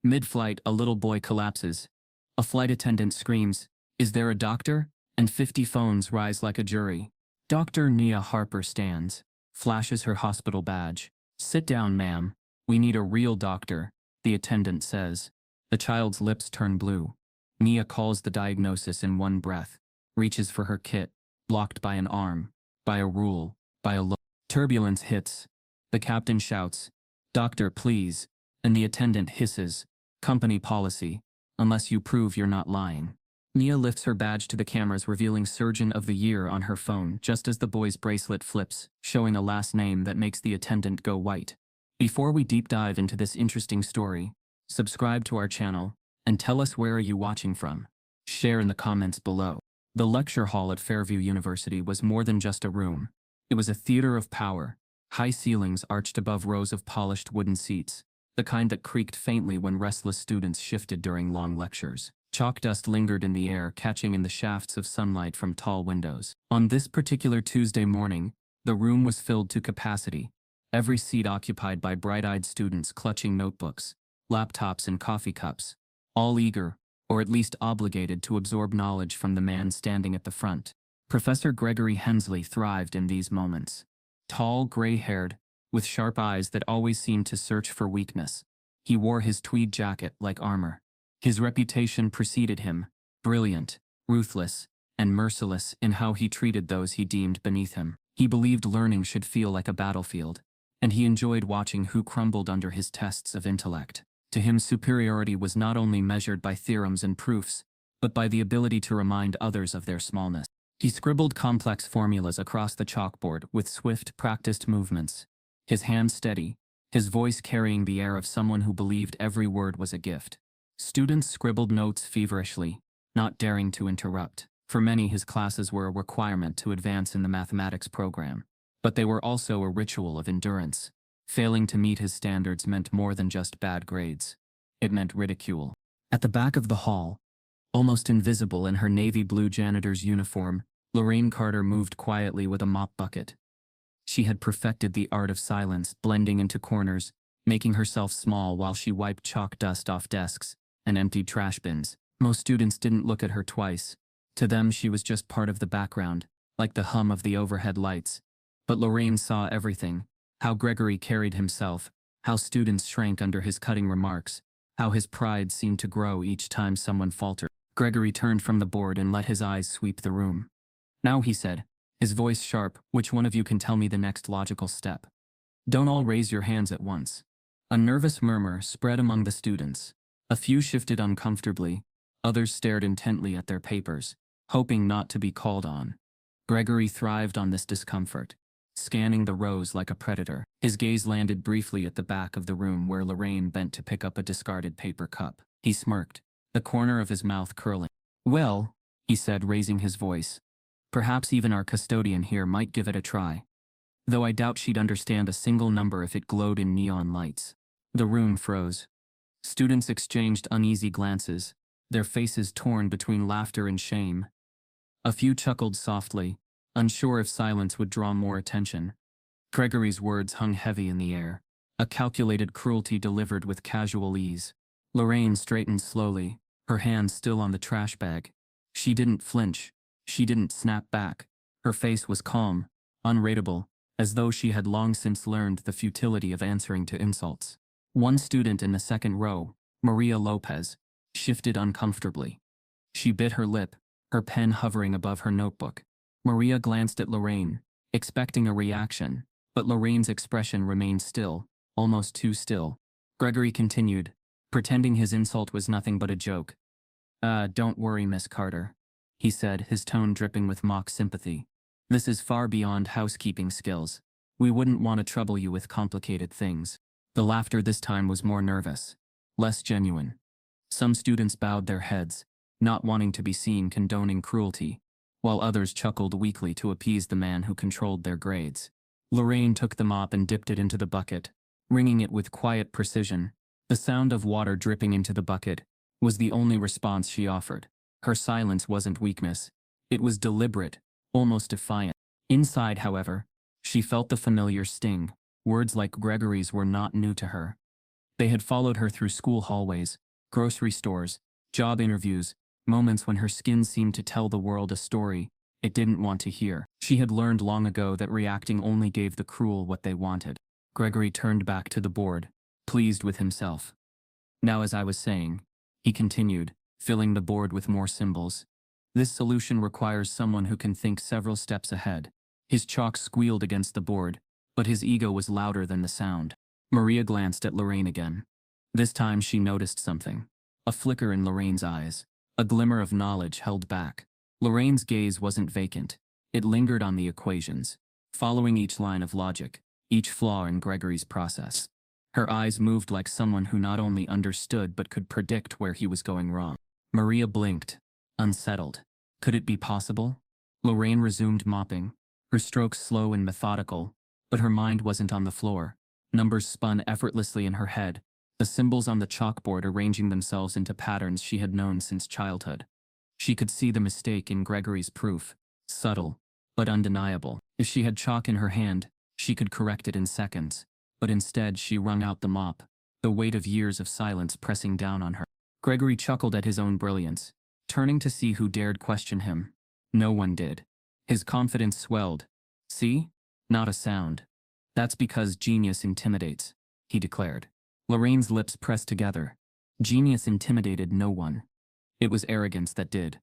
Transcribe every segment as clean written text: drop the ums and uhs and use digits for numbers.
Mid-flight, a little boy collapses. A flight attendant screams, "Is there a doctor?" And 50 phones rise like a jury. Dr. Nia Harper stands, flashes her hospital badge. "Sit down, ma'am. We need a real doctor," the attendant says. The child's lips turn blue. Nia calls the diagnosis in one breath, reaches for her kit, blocked by an arm, by a rule, by a look. Turbulence hits. The captain shouts, "Doctor, please," and the attendant hisses, "Company policy, unless you prove you're not lying." Nia lifts her badge to the cameras, revealing Surgeon of the Year on her phone just as the boy's bracelet flips, showing a last name that makes the attendant go white. Before we deep dive into this interesting story, subscribe to our channel, and tell us where are you watching from. Share in the comments below. The lecture hall at Fairview University was more than just a room. It was a theater of power, high ceilings arched above rows of polished wooden seats, the kind that creaked faintly when restless students shifted during long lectures. Chalk dust lingered in the air, catching in the shafts of sunlight from tall windows. On this particular Tuesday morning, the room was filled to capacity, every seat occupied by bright-eyed students clutching notebooks, laptops and coffee cups, all eager, or at least obligated to absorb knowledge from the man standing at the front. Professor Gregory Hensley thrived in these moments. Tall, gray-haired, with sharp eyes that always seemed to search for weakness, he wore his tweed jacket like armor. His reputation preceded him, brilliant, ruthless, and merciless in how he treated those he deemed beneath him. He believed learning should feel like a battlefield, and he enjoyed watching who crumbled under his tests of intellect. To him, superiority was not only measured by theorems and proofs, but by the ability to remind others of their smallness. He scribbled complex formulas across the chalkboard with swift, practiced movements, his hands steady, his voice carrying the air of someone who believed every word was a gift. Students scribbled notes feverishly, not daring to interrupt. For many, his classes were a requirement to advance in the mathematics program, but they were also a ritual of endurance. Failing to meet his standards meant more than just bad grades. It meant ridicule. At the back of the hall, almost invisible in her navy blue janitor's uniform, Lorraine Carter moved quietly with a mop bucket. She had perfected the art of silence, blending into corners, making herself small while she wiped chalk dust off desks and emptied trash bins. Most students didn't look at her twice. To them, she was just part of the background, like the hum of the overhead lights. But Lorraine saw everything: how Gregory carried himself, how students shrank under his cutting remarks, how his pride seemed to grow each time someone faltered. Gregory turned from the board and let his eyes sweep the room. "Now," he said, his voice sharp, "which one of you can tell me the next logical step? Don't all raise your hands at once." A nervous murmur spread among the students. A few shifted uncomfortably, others stared intently at their papers, hoping not to be called on. Gregory thrived on this discomfort, scanning the rows like a predator. His gaze landed briefly at the back of the room where Lorraine bent to pick up a discarded paper cup. He smirked, the corner of his mouth curling. "Well," he said, raising his voice, "perhaps even our custodian here might give it a try. Though I doubt she'd understand a single number if it glowed in neon lights." The room froze. Students exchanged uneasy glances, their faces torn between laughter and shame. A few chuckled softly, unsure if silence would draw more attention. Gregory's words hung heavy in the air, a calculated cruelty delivered with casual ease. Lorraine straightened slowly, her hands still on the trash bag. She didn't flinch. She didn't snap back. Her face was calm, unreadable, as though she had long since learned the futility of answering to insults. One student in the second row, Maria Lopez, shifted uncomfortably. She bit her lip, her pen hovering above her notebook. Maria glanced at Lorraine, expecting a reaction, but Lorraine's expression remained still, almost too still. Gregory continued, pretending his insult was nothing but a joke. Don't worry, Miss Carter," he said, his tone dripping with mock sympathy. "This is far beyond housekeeping skills. We wouldn't want to trouble you with complicated things." The laughter this time was more nervous, less genuine. Some students bowed their heads, not wanting to be seen condoning cruelty, while others chuckled weakly to appease the man who controlled their grades. Lorraine took the mop and dipped it into the bucket, wringing it with quiet precision. The sound of water dripping into the bucket was the only response she offered. Her silence wasn't weakness. It was deliberate, almost defiant. Inside, however, she felt the familiar sting. Words like Gregory's were not new to her. They had followed her through school hallways, grocery stores, job interviews, moments when her skin seemed to tell the world a story it didn't want to hear. She had learned long ago that reacting only gave the cruel what they wanted. Gregory turned back to the board, pleased with himself. Now, as I was saying, he continued, filling the board with more symbols. This solution requires someone who can think several steps ahead. His chalk squealed against the board, but his ego was louder than the sound. Maria glanced at Lorraine again. This time she noticed something. A flicker in Lorraine's eyes. A glimmer of knowledge held back. Lorraine's gaze wasn't vacant. It lingered on the equations, following each line of logic, each flaw in Gregory's process. Her eyes moved like someone who not only understood but could predict where he was going wrong. Maria blinked, unsettled. Could it be possible? Lorraine resumed mopping, her strokes slow and methodical, but her mind wasn't on the floor. Numbers spun effortlessly in her head, the symbols on the chalkboard arranging themselves into patterns she had known since childhood. She could see the mistake in Gregory's proof, subtle, but undeniable. If she had chalk in her hand, she could correct it in seconds, but instead she wrung out the mop, the weight of years of silence pressing down on her. Gregory chuckled at his own brilliance, turning to see who dared question him. No one did. His confidence swelled. See? Not a sound. That's because genius intimidates, he declared. Lorraine's lips pressed together. Genius intimidated no one. It was arrogance that did.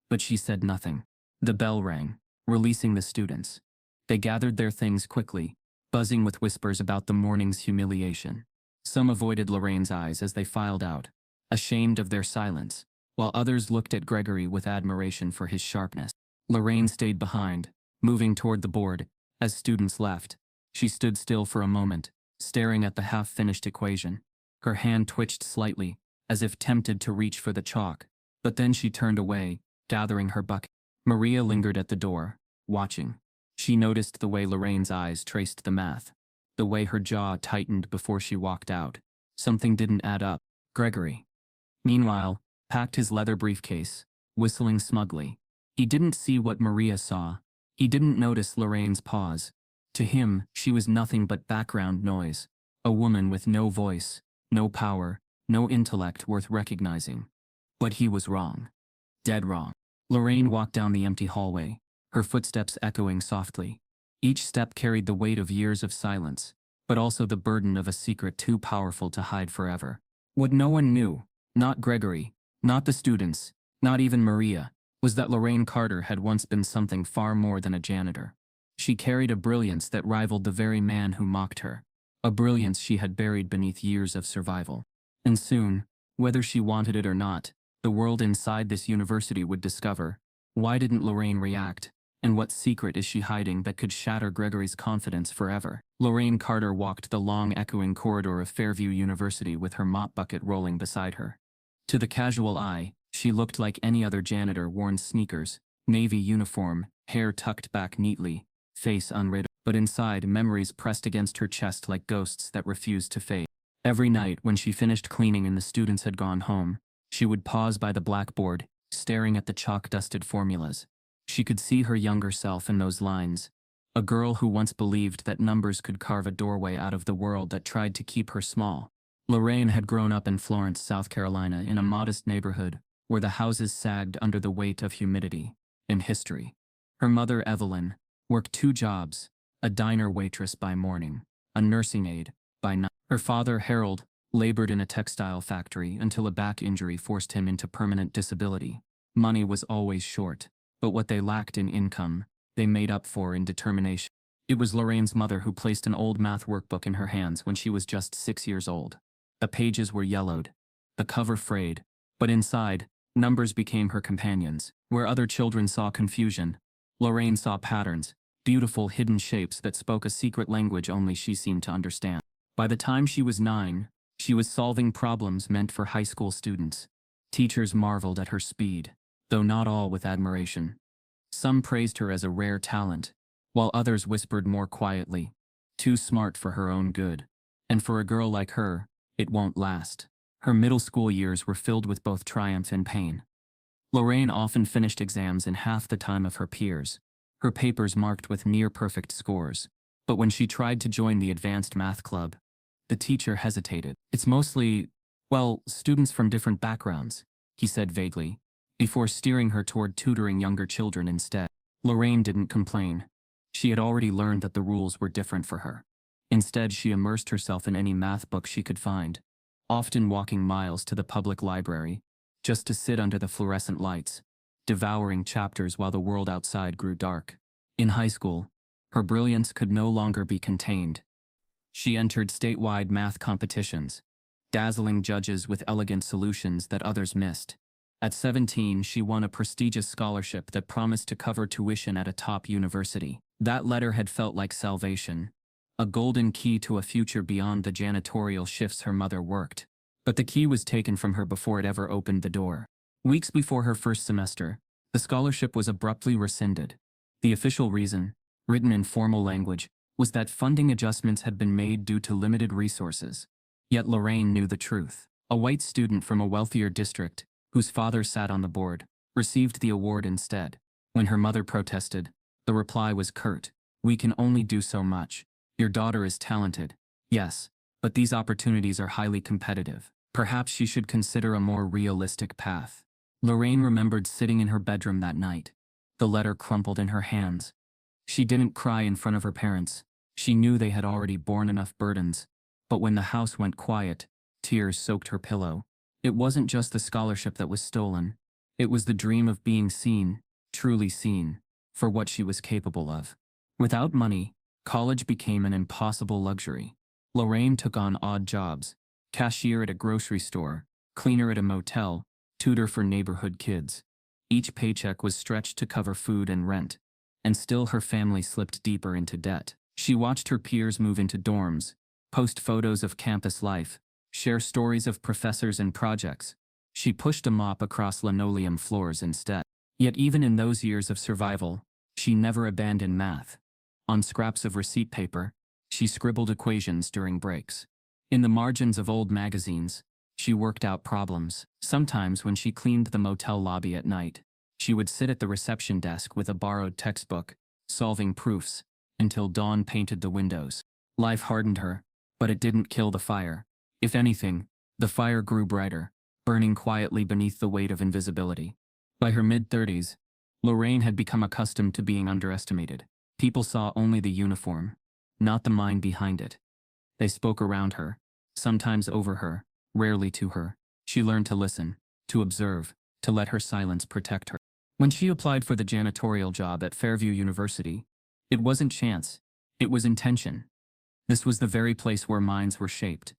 But she said nothing. The bell rang, releasing the students. They gathered their things quickly, buzzing with whispers about the morning's humiliation. Some avoided Lorraine's eyes as they filed out, ashamed of their silence, while others looked at Gregory with admiration for his sharpness. Lorraine stayed behind, moving toward the board. As students left, she stood still for a moment, staring at the half-finished equation. Her hand twitched slightly, as if tempted to reach for the chalk, but then she turned away, gathering her bucket. Maria lingered at the door, watching. She noticed the way Lorraine's eyes traced the math, the way her jaw tightened before she walked out. Something didn't add up. Gregory, meanwhile, packed his leather briefcase, whistling smugly. He didn't see what Maria saw. He didn't notice Lorraine's pause. To him, she was nothing but background noise. A woman with no voice, no power, no intellect worth recognizing. But he was wrong. Dead wrong. Lorraine walked down the empty hallway, her footsteps echoing softly. Each step carried the weight of years of silence, but also the burden of a secret too powerful to hide forever. What no one knew, not Gregory, not the students, not even Maria, was that Lorraine Carter had once been something far more than a janitor. She carried a brilliance that rivaled the very man who mocked her, a brilliance she had buried beneath years of survival. And soon, whether she wanted it or not, the world inside this university would discover, why didn't Lorraine react, and what secret is she hiding that could shatter Gregory's confidence forever? Lorraine Carter walked the long echoing corridor of Fairview University with her mop bucket rolling beside her. To the casual eye, she looked like any other janitor: worn sneakers, navy uniform, hair tucked back neatly, face unread. But inside, memories pressed against her chest like ghosts that refused to fade. Every night when she finished cleaning and the students had gone home, she would pause by the blackboard, staring at the chalk-dusted formulas. She could see her younger self in those lines, a girl who once believed that numbers could carve a doorway out of the world that tried to keep her small. Lorraine had grown up in Florence, South Carolina, in a modest neighborhood where the houses sagged under the weight of humidity and history. Her mother, Evelyn, worked 2 jobs, a diner waitress by morning, a nursing aide by night. Her father, Harold, labored in a textile factory until a back injury forced him into permanent disability. Money was always short, but what they lacked in income, they made up for in determination. It was Lorraine's mother who placed an old math workbook in her hands when she was just 6 years old. The pages were yellowed, the cover frayed, but inside, numbers became her companions. Where other children saw confusion, Lorraine saw patterns, beautiful hidden shapes that spoke a secret language only she seemed to understand. By the time she was 9, she was solving problems meant for high school students. Teachers marveled at her speed, though not all with admiration. Some praised her as a rare talent, while others whispered more quietly, too smart for her own good. And for a girl like her, it won't last. Her middle school years were filled with both triumph and pain. Lorraine often finished exams in half the time of her peers, her papers marked with near-perfect scores. But when she tried to join the advanced math club, The teacher hesitated. It's mostly, well, students from different backgrounds, he said vaguely, before steering her toward tutoring younger children instead. Lorraine didn't complain. She had already learned that the rules were different for her. Instead, she immersed herself in any math book she could find, often walking miles to the public library, just to sit under the fluorescent lights, devouring chapters while the world outside grew dark. In high school, her brilliance could no longer be contained. She entered statewide math competitions, dazzling judges with elegant solutions that others missed. At 17, she won a prestigious scholarship that promised to cover tuition at a top university. That letter had felt like salvation, a golden key to a future beyond the janitorial shifts her mother worked. But the key was taken from her before it ever opened the door. Weeks before her first semester, the scholarship was abruptly rescinded. The official reason, written in formal language, was that funding adjustments had been made due to limited resources. Yet Lorraine knew the truth. A white student from a wealthier district, whose father sat on the board, received the award instead. When her mother protested, the reply was curt. "We can only do so much. Your daughter is talented, yes, but these opportunities are highly competitive. Perhaps she should consider a more realistic path." Lorraine remembered sitting in her bedroom that night, the letter crumpled in her hands. She didn't cry in front of her parents. She knew they had already borne enough burdens. But when the house went quiet, tears soaked her pillow. It wasn't just the scholarship that was stolen. It was the dream of being seen, truly seen, for what she was capable of. Without money, college became an impossible luxury. Lorraine took on odd jobs: cashier at a grocery store, cleaner at a motel, tutor for neighborhood kids. Each paycheck was stretched to cover food and rent, and still her family slipped deeper into debt. She watched her peers move into dorms, post photos of campus life, share stories of professors and projects. She pushed a mop across linoleum floors instead. Yet even in those years of survival, she never abandoned math. On scraps of receipt paper, she scribbled equations during breaks. In the margins of old magazines, she worked out problems. Sometimes when she cleaned the motel lobby at night, she would sit at the reception desk with a borrowed textbook, solving proofs, until dawn painted the windows. Life hardened her, but it didn't kill the fire. If anything, the fire grew brighter, burning quietly beneath the weight of invisibility. By her mid-30s, Lorraine had become accustomed to being underestimated. People saw only the uniform, not the mind behind it. They spoke around her, sometimes over her, rarely to her. She learned to listen, to observe, to let her silence protect her. When she applied for the janitorial job at Fairview University, it wasn't chance, it was intention. This was the very place where minds were shaped,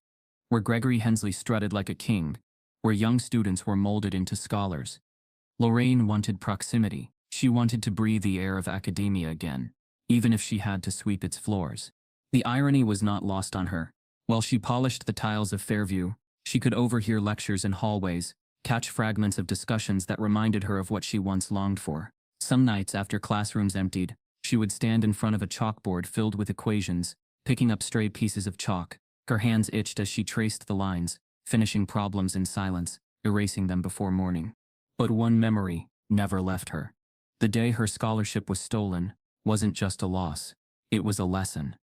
where Gregory Hensley strutted like a king, where young students were molded into scholars. Lorraine wanted proximity. She wanted to breathe the air of academia again, even if she had to sweep its floors. The irony was not lost on her. While she polished the tiles of Fairview, she could overhear lectures in hallways, catch fragments of discussions that reminded her of what she once longed for. Some nights after classrooms emptied, she would stand in front of a chalkboard filled with equations, picking up stray pieces of chalk. Her hands itched as she traced the lines, finishing problems in silence, erasing them before morning. But one memory never left her. The day her scholarship was stolen wasn't just a loss, it was a lesson.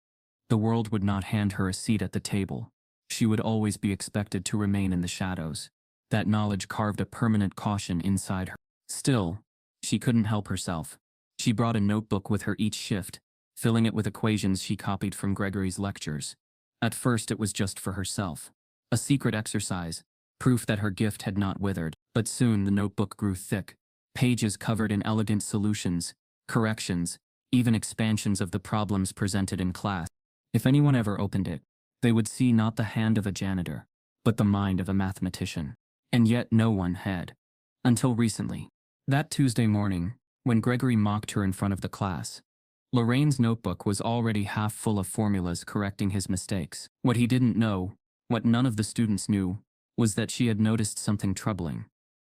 The world would not hand her a seat at the table. She would always be expected to remain in the shadows. That knowledge carved a permanent caution inside her. Still, she couldn't help herself. She brought a notebook with her each shift, filling it with equations she copied from Gregory's lectures. At first it was just for herself. A secret exercise, proof that her gift had not withered. But soon the notebook grew thick, pages covered in elegant solutions, corrections, even expansions of the problems presented in class. If anyone ever opened it, they would see not the hand of a janitor, but the mind of a mathematician. And yet no one had. Until recently. That Tuesday morning, when Gregory mocked her in front of the class, Lorraine's notebook was already half full of formulas correcting his mistakes. What he didn't know, what none of the students knew, was that she had noticed something troubling.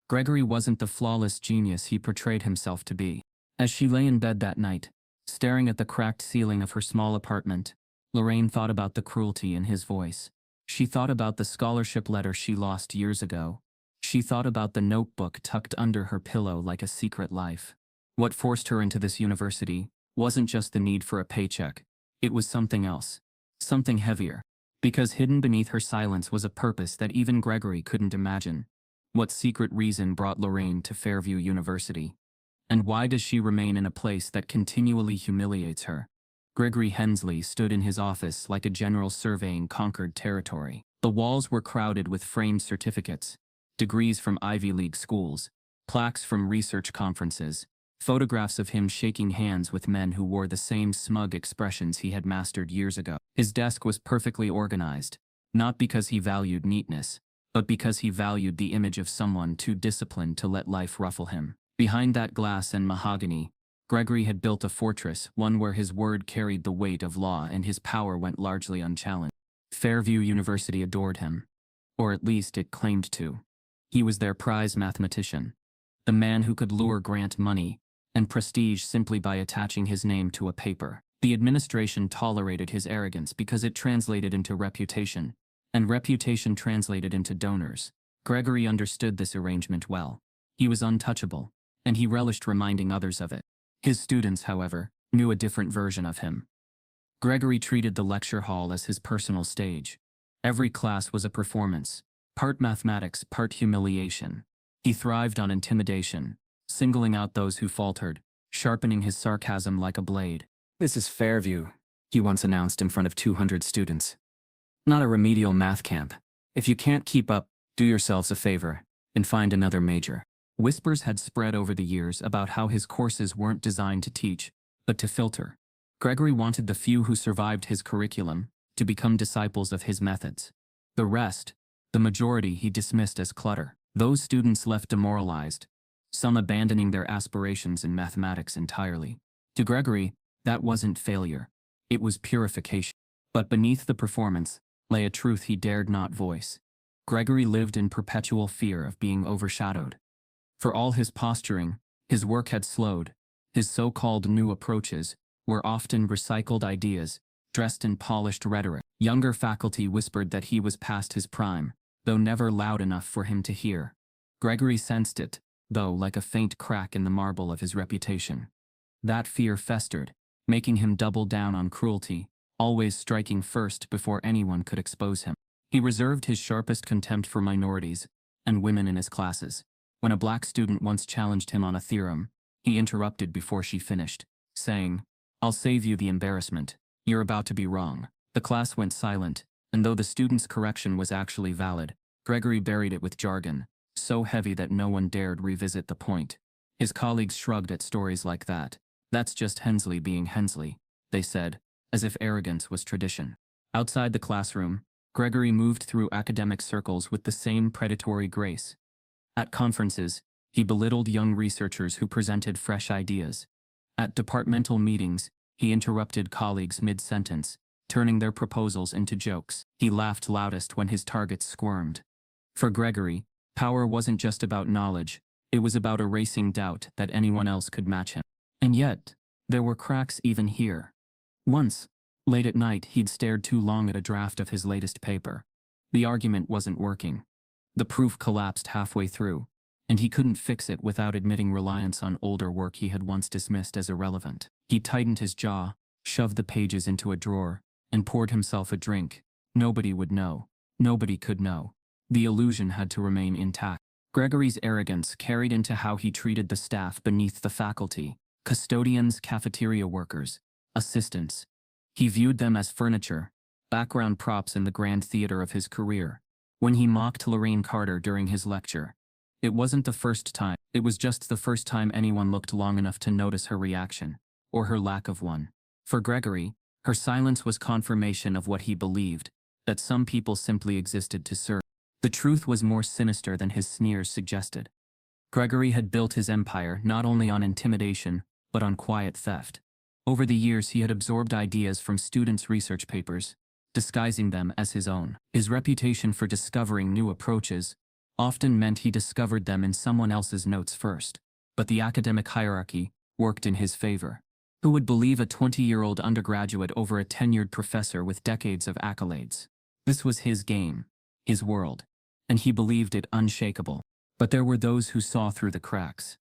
Gregory wasn't the flawless genius he portrayed himself to be. As she lay in bed that night, staring at the cracked ceiling of her small apartment, Lorraine thought about the cruelty in his voice. She thought about the scholarship letter she lost years ago. She thought about the notebook tucked under her pillow like a secret life. What forced her into this university wasn't just the need for a paycheck. It was something else. Something heavier. Because hidden beneath her silence was a purpose that even Gregory couldn't imagine. What secret reason brought Lorraine to Fairview University? And why does she remain in a place that continually humiliates her? Gregory Hensley stood in his office like a general surveying conquered territory. The walls were crowded with framed certificates, degrees from Ivy League schools, plaques from research conferences, photographs of him shaking hands with men who wore the same smug expressions he had mastered years ago. His desk was perfectly organized, not because he valued neatness, but because he valued the image of someone too disciplined to let life ruffle him. Behind that glass and mahogany, Gregory had built a fortress, one where his word carried the weight of law and his power went largely unchallenged. Fairview University adored him, or at least it claimed to. He was their prize mathematician, the man who could lure grant money and prestige simply by attaching his name to a paper. The administration tolerated his arrogance because it translated into reputation, and reputation translated into donors. Gregory understood this arrangement well. He was untouchable, and he relished reminding others of it. His students, however, knew a different version of him. Gregory treated the lecture hall as his personal stage. Every class was a performance, part mathematics, part humiliation. He thrived on intimidation, singling out those who faltered, sharpening his sarcasm like a blade. "This is Fairview," he once announced in front of 200 students. "Not a remedial math camp. If you can't keep up, do yourselves a favor and find another major." Whispers had spread over the years about how his courses weren't designed to teach, but to filter. Gregory wanted the few who survived his curriculum to become disciples of his methods. The rest, the majority, he dismissed as clutter. Those students left demoralized, some abandoning their aspirations in mathematics entirely. To Gregory, that wasn't failure. It was purification. But beneath the performance lay a truth he dared not voice. Gregory lived in perpetual fear of being overshadowed. For all his posturing, his work had slowed. His so-called new approaches were often recycled ideas, dressed in polished rhetoric. Younger faculty whispered that he was past his prime, though never loud enough for him to hear. Gregory sensed it, though, like a faint crack in the marble of his reputation. That fear festered, making him double down on cruelty, always striking first before anyone could expose him. He reserved his sharpest contempt for minorities and women in his classes. When a black student once challenged him on a theorem, he interrupted before she finished, saying, "I'll save you the embarrassment. You're about to be wrong." The class went silent, and though the student's correction was actually valid, Gregory buried it with jargon, so heavy that no one dared revisit the point. His colleagues shrugged at stories like that. "That's just Hensley being Hensley," they said, as if arrogance was tradition. Outside the classroom, Gregory moved through academic circles with the same predatory grace. At conferences, he belittled young researchers who presented fresh ideas. At departmental meetings, he interrupted colleagues mid-sentence, turning their proposals into jokes. He laughed loudest when his targets squirmed. For Gregory, power wasn't just about knowledge, it was about erasing doubt that anyone else could match him. And yet, there were cracks even here. Once, late at night, he'd stared too long at a draft of his latest paper. The argument wasn't working. The proof collapsed halfway through, and he couldn't fix it without admitting reliance on older work he had once dismissed as irrelevant. He tightened his jaw, shoved the pages into a drawer, and poured himself a drink. Nobody would know. Nobody could know. The illusion had to remain intact. Gregory's arrogance carried into how he treated the staff beneath the faculty, custodians, cafeteria workers, assistants. He viewed them as furniture, background props in the grand theater of his career. When he mocked Lorraine Carter during his lecture, it wasn't the first time, it was just the first time anyone looked long enough to notice her reaction, or her lack of one. For Gregory, her silence was confirmation of what he believed, that some people simply existed to serve. The truth was more sinister than his sneers suggested. Gregory had built his empire not only on intimidation, but on quiet theft. Over the years he had absorbed ideas from students' research papers, disguising them as his own. His reputation for discovering new approaches often meant he discovered them in someone else's notes first. But the academic hierarchy worked in his favor. Who would believe a 20-year-old undergraduate over a tenured professor with decades of accolades? This was his game, his world, and he believed it unshakable. But there were those who saw through the cracks.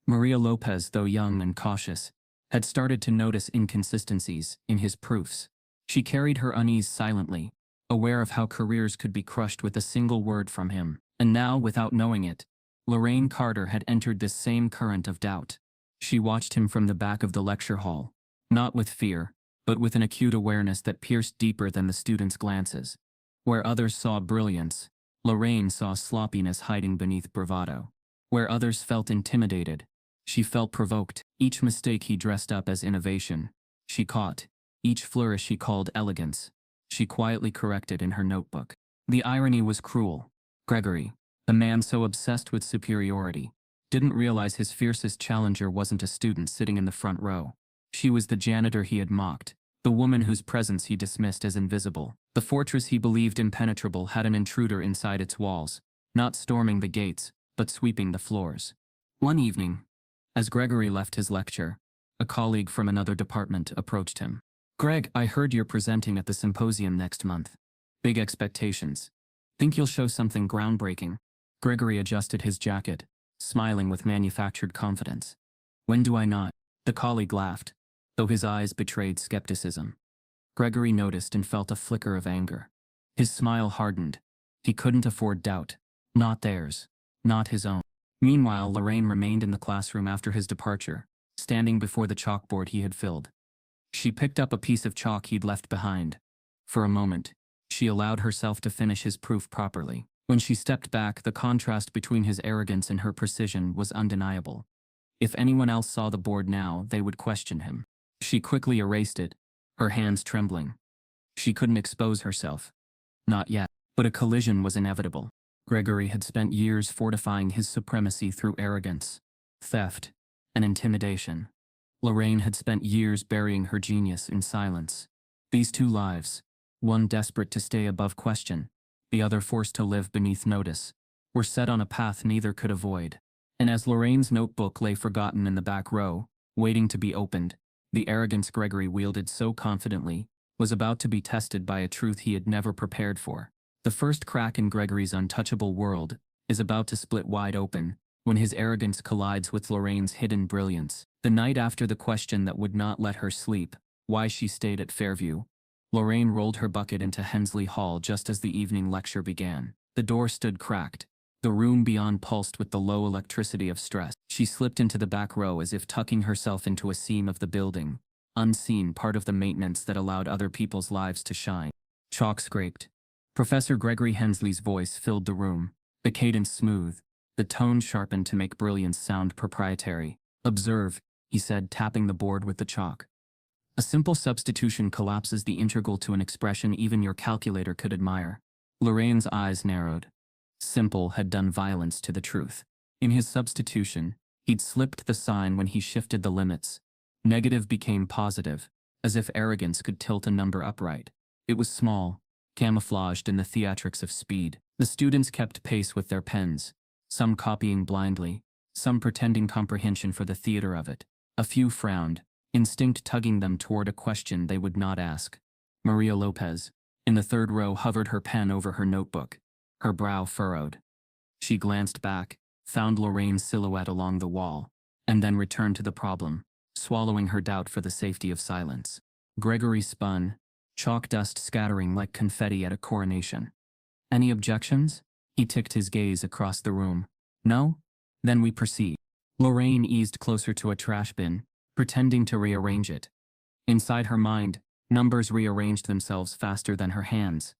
Maria Lopez, though young and cautious, had started to notice inconsistencies in his proofs. She carried her unease silently, aware of how careers could be crushed with a single word from him. And now, without knowing it, Lorraine Carter had entered this same current of doubt. She watched him from the back of the lecture hall, not with fear, but with an acute awareness that pierced deeper than the students' glances. Where others saw brilliance, Lorraine saw sloppiness hiding beneath bravado. Where others felt intimidated, she felt provoked. Each mistake he dressed up as innovation, she caught. Each flourish he called elegance, she quietly corrected in her notebook. The irony was cruel. Gregory, the man so obsessed with superiority, didn't realize his fiercest challenger wasn't a student sitting in the front row. She was the janitor he had mocked, the woman whose presence he dismissed as invisible. The fortress he believed impenetrable had an intruder inside its walls, not storming the gates, but sweeping the floors. One evening, as Gregory left his lecture, a colleague from another department approached him. "Greg, I heard you're presenting at the symposium next month. Big expectations. Think you'll show something groundbreaking?" Gregory adjusted his jacket, smiling with manufactured confidence. "When do I not?" The colleague laughed, though his eyes betrayed skepticism. Gregory noticed and felt a flicker of anger. His smile hardened. He couldn't afford doubt. Not theirs. Not his own. Meanwhile, Lorraine remained in the classroom after his departure, standing before the chalkboard he had filled. She picked up a piece of chalk he'd left behind. For a moment, she allowed herself to finish his proof properly. When she stepped back, the contrast between his arrogance and her precision was undeniable. If anyone else saw the board now, they would question him. She quickly erased it, her hands trembling. She couldn't expose herself. Not yet. But a collision was inevitable. Gregory had spent years fortifying his supremacy through arrogance, theft, and intimidation. Lorraine had spent years burying her genius in silence. These two lives, one desperate to stay above question, the other forced to live beneath notice, were set on a path neither could avoid. And as Lorraine's notebook lay forgotten in the back row, waiting to be opened, the arrogance Gregory wielded so confidently was about to be tested by a truth he had never prepared for. The first crack in Gregory's untouchable world is about to split wide open when his arrogance collides with Lorraine's hidden brilliance. The night after the question that would not let her sleep, why she stayed at Fairview, Lorraine rolled her bucket into Hensley Hall just as the evening lecture began. The door stood cracked. The room beyond pulsed with the low electricity of stress. She slipped into the back row as if tucking herself into a seam of the building, unseen, part of the maintenance that allowed other people's lives to shine. Chalk scraped. Professor Gregory Hensley's voice filled the room, the cadence smooth, the tone sharpened to make brilliance sound proprietary. "Observe," he said, tapping the board with the chalk. "A simple substitution collapses the integral to an expression even your calculator could admire." Lorraine's eyes narrowed. Simple had done violence to the truth. In his substitution, he'd slipped the sign when he shifted the limits. Negative became positive, as if arrogance could tilt a number upright. It was small, camouflaged in the theatrics of speed. The students kept pace with their pens, some copying blindly, some pretending comprehension for the theater of it. A few frowned, instinct tugging them toward a question they would not ask. Maria Lopez, in the third row, hovered her pen over her notebook, her brow furrowed. She glanced back, found Lorraine's silhouette along the wall, and then returned to the problem, swallowing her doubt for the safety of silence. Gregory spun, chalk dust scattering like confetti at a coronation. "Any objections?" He ticked his gaze across the room. "No? Then we proceed." Lorraine eased closer to a trash bin, pretending to rearrange it. Inside her mind, numbers rearranged themselves faster than her hands.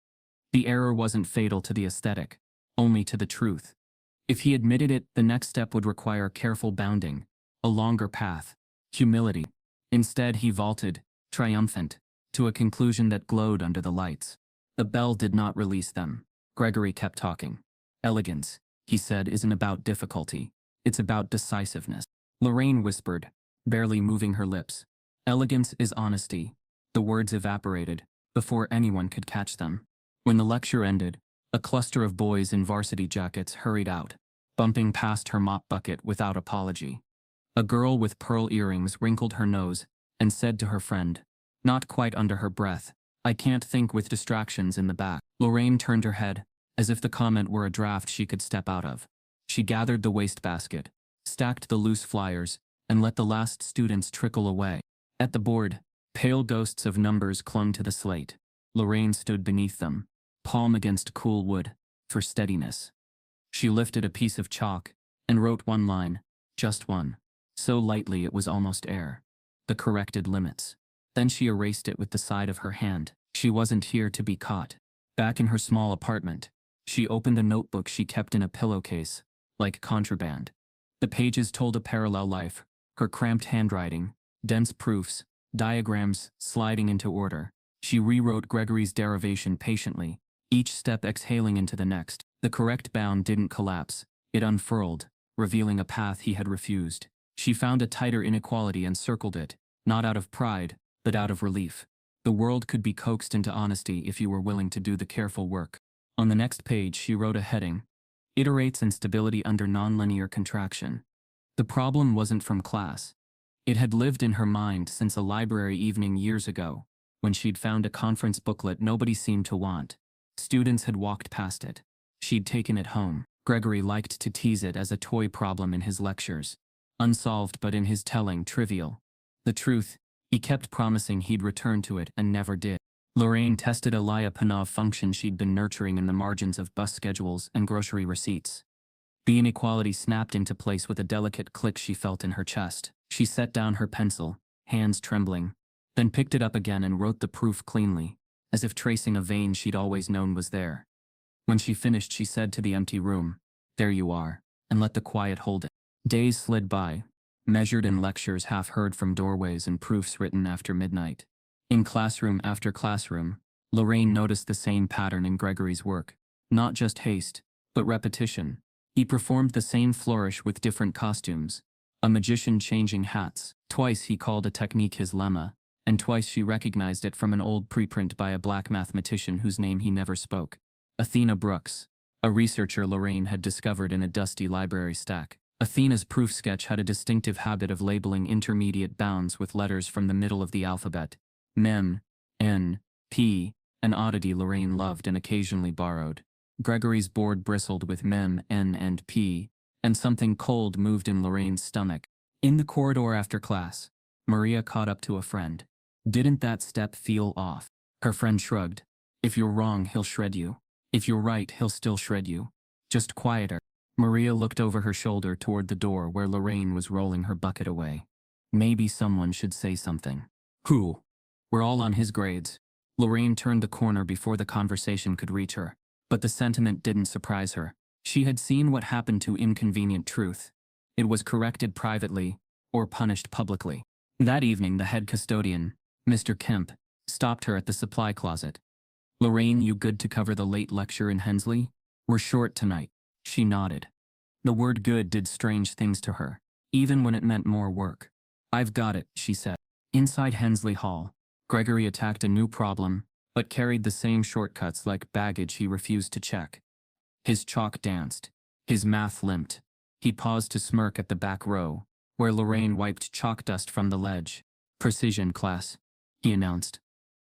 The error wasn't fatal to the aesthetic, only to the truth. If he admitted it, the next step would require careful bounding, a longer path, humility. Instead, he vaulted, triumphant, to a conclusion that glowed under the lights. The bell did not release them. Gregory kept talking. "Elegance," he said, "isn't about difficulty. It's about decisiveness." Lorraine whispered, barely moving her lips. "Elegance is honesty." The words evaporated before anyone could catch them. When the lecture ended, a cluster of boys in varsity jackets hurried out, bumping past her mop bucket without apology. A girl with pearl earrings wrinkled her nose and said to her friend, not quite under her breath, "I can't think with distractions in the back." Lorraine turned her head, as if the comment were a draft she could step out of. She gathered the wastebasket, stacked the loose flyers, and let the last students trickle away. At the board, pale ghosts of numbers clung to the slate. Lorraine stood beneath them, palm against cool wood, for steadiness. She lifted a piece of chalk and wrote one line, just one, so lightly it was almost air. The corrected limits. Then she erased it with the side of her hand. She wasn't here to be caught. Back in her small apartment, she opened a notebook she kept in a pillowcase, like contraband. The pages told a parallel life, her cramped handwriting, dense proofs, diagrams sliding into order. She rewrote Gregory's derivation patiently, each step exhaling into the next. The correct bound didn't collapse, it unfurled, revealing a path he had refused. She found a tighter inequality and circled it, not out of pride, but out of relief. The world could be coaxed into honesty if you were willing to do the careful work. On the next page she wrote a heading, Iterates Instability Under Nonlinear Contraction. The problem wasn't from class. It had lived in her mind since a library evening years ago, when she'd found a conference booklet nobody seemed to want. Students had walked past it. She'd taken it home. Gregory liked to tease it as a toy problem in his lectures. Unsolved but in his telling trivial. The truth, he kept promising he'd return to it and never did. Lorraine tested a Lyapunov function she'd been nurturing in the margins of bus schedules and grocery receipts. The inequality snapped into place with a delicate click she felt in her chest. She set down her pencil, hands trembling, then picked it up again and wrote the proof cleanly, as if tracing a vein she'd always known was there. When she finished, she said to the empty room, "There you are," and let the quiet hold it. Days slid by, measured in lectures half heard from doorways and proofs written after midnight. In classroom after classroom, Lorraine noticed the same pattern in Gregory's work. Not just haste, but repetition. He performed the same flourish with different costumes. A magician changing hats. Twice he called a technique his lemma, and twice she recognized it from an old preprint by a black mathematician whose name he never spoke. Athena Brooks, a researcher Lorraine had discovered in a dusty library stack. Athena's proof sketch had a distinctive habit of labeling intermediate bounds with letters from the middle of the alphabet. Mem, N, P, an oddity Lorraine loved and occasionally borrowed. Gregory's board bristled with Mem, N, and P, and something cold moved in Lorraine's stomach. In the corridor after class, Maria caught up to a friend. Didn't that step feel off? Her friend shrugged. If you're wrong, he'll shred you. If you're right, he'll still shred you. Just quieter. Maria looked over her shoulder toward the door where Lorraine was rolling her bucket away. Maybe someone should say something. Who? We're all on his grades. Lorraine turned the corner before the conversation could reach her. But the sentiment didn't surprise her. She had seen what happened to inconvenient truth. It was corrected privately, or punished publicly. That evening the head custodian, Mr. Kemp, stopped her at the supply closet. Lorraine, you good to cover the late lecture in Hensley? We're short tonight. She nodded. The word good did strange things to her, even when it meant more work. I've got it, she said. Inside Hensley Hall, Gregory attacked a new problem, but carried the same shortcuts like baggage he refused to check. His chalk danced. His math limped. He paused to smirk at the back row, where Lorraine wiped chalk dust from the ledge. Precision class, he announced.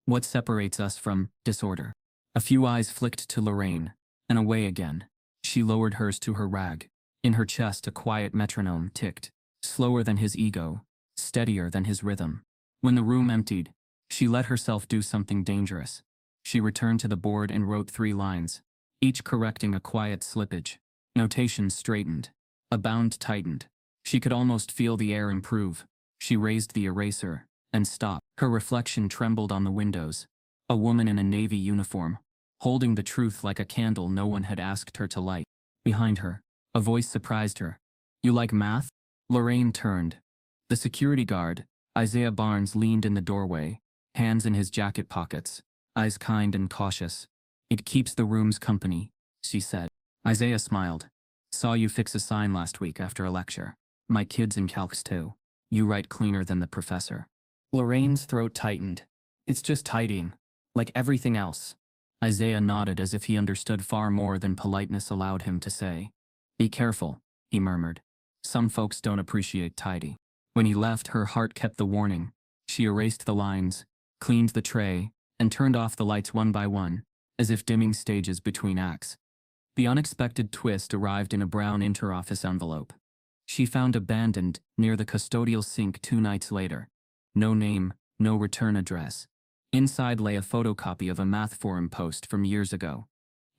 What separates us from disorder? A few eyes flicked to Lorraine, and away again. She lowered hers to her rag. In her chest a quiet metronome ticked, slower than his ego, steadier than his rhythm. When the room emptied, she let herself do something dangerous. She returned to the board and wrote 3 lines, each correcting a quiet slippage. Notation straightened. A bound tightened. She could almost feel the air improve. She raised the eraser, and stopped. Her reflection trembled on the windows. A woman in a navy uniform, holding the truth like a candle no one had asked her to light. Behind her, a voice surprised her. You like math? Lorraine turned. The security guard, Isaiah Barnes, leaned in the doorway, hands in his jacket pockets, eyes kind and cautious. It keeps the rooms company, she said. Isaiah smiled. Saw you fix a sign last week after a lecture. My kid's in calcs too. You write cleaner than the professor. Lorraine's throat tightened. It's just tidying, like everything else. Isaiah nodded as if he understood far more than politeness allowed him to say. Be careful, he murmured. Some folks don't appreciate tidy. When he left, her heart kept the warning. She erased the lines, cleaned the tray, and turned off the lights one by one, as if dimming stages between acts. The unexpected twist arrived in a brown interoffice envelope. She found abandoned near the custodial sink 2 nights later. No name, no return address. Inside lay a photocopy of a math forum post from years ago.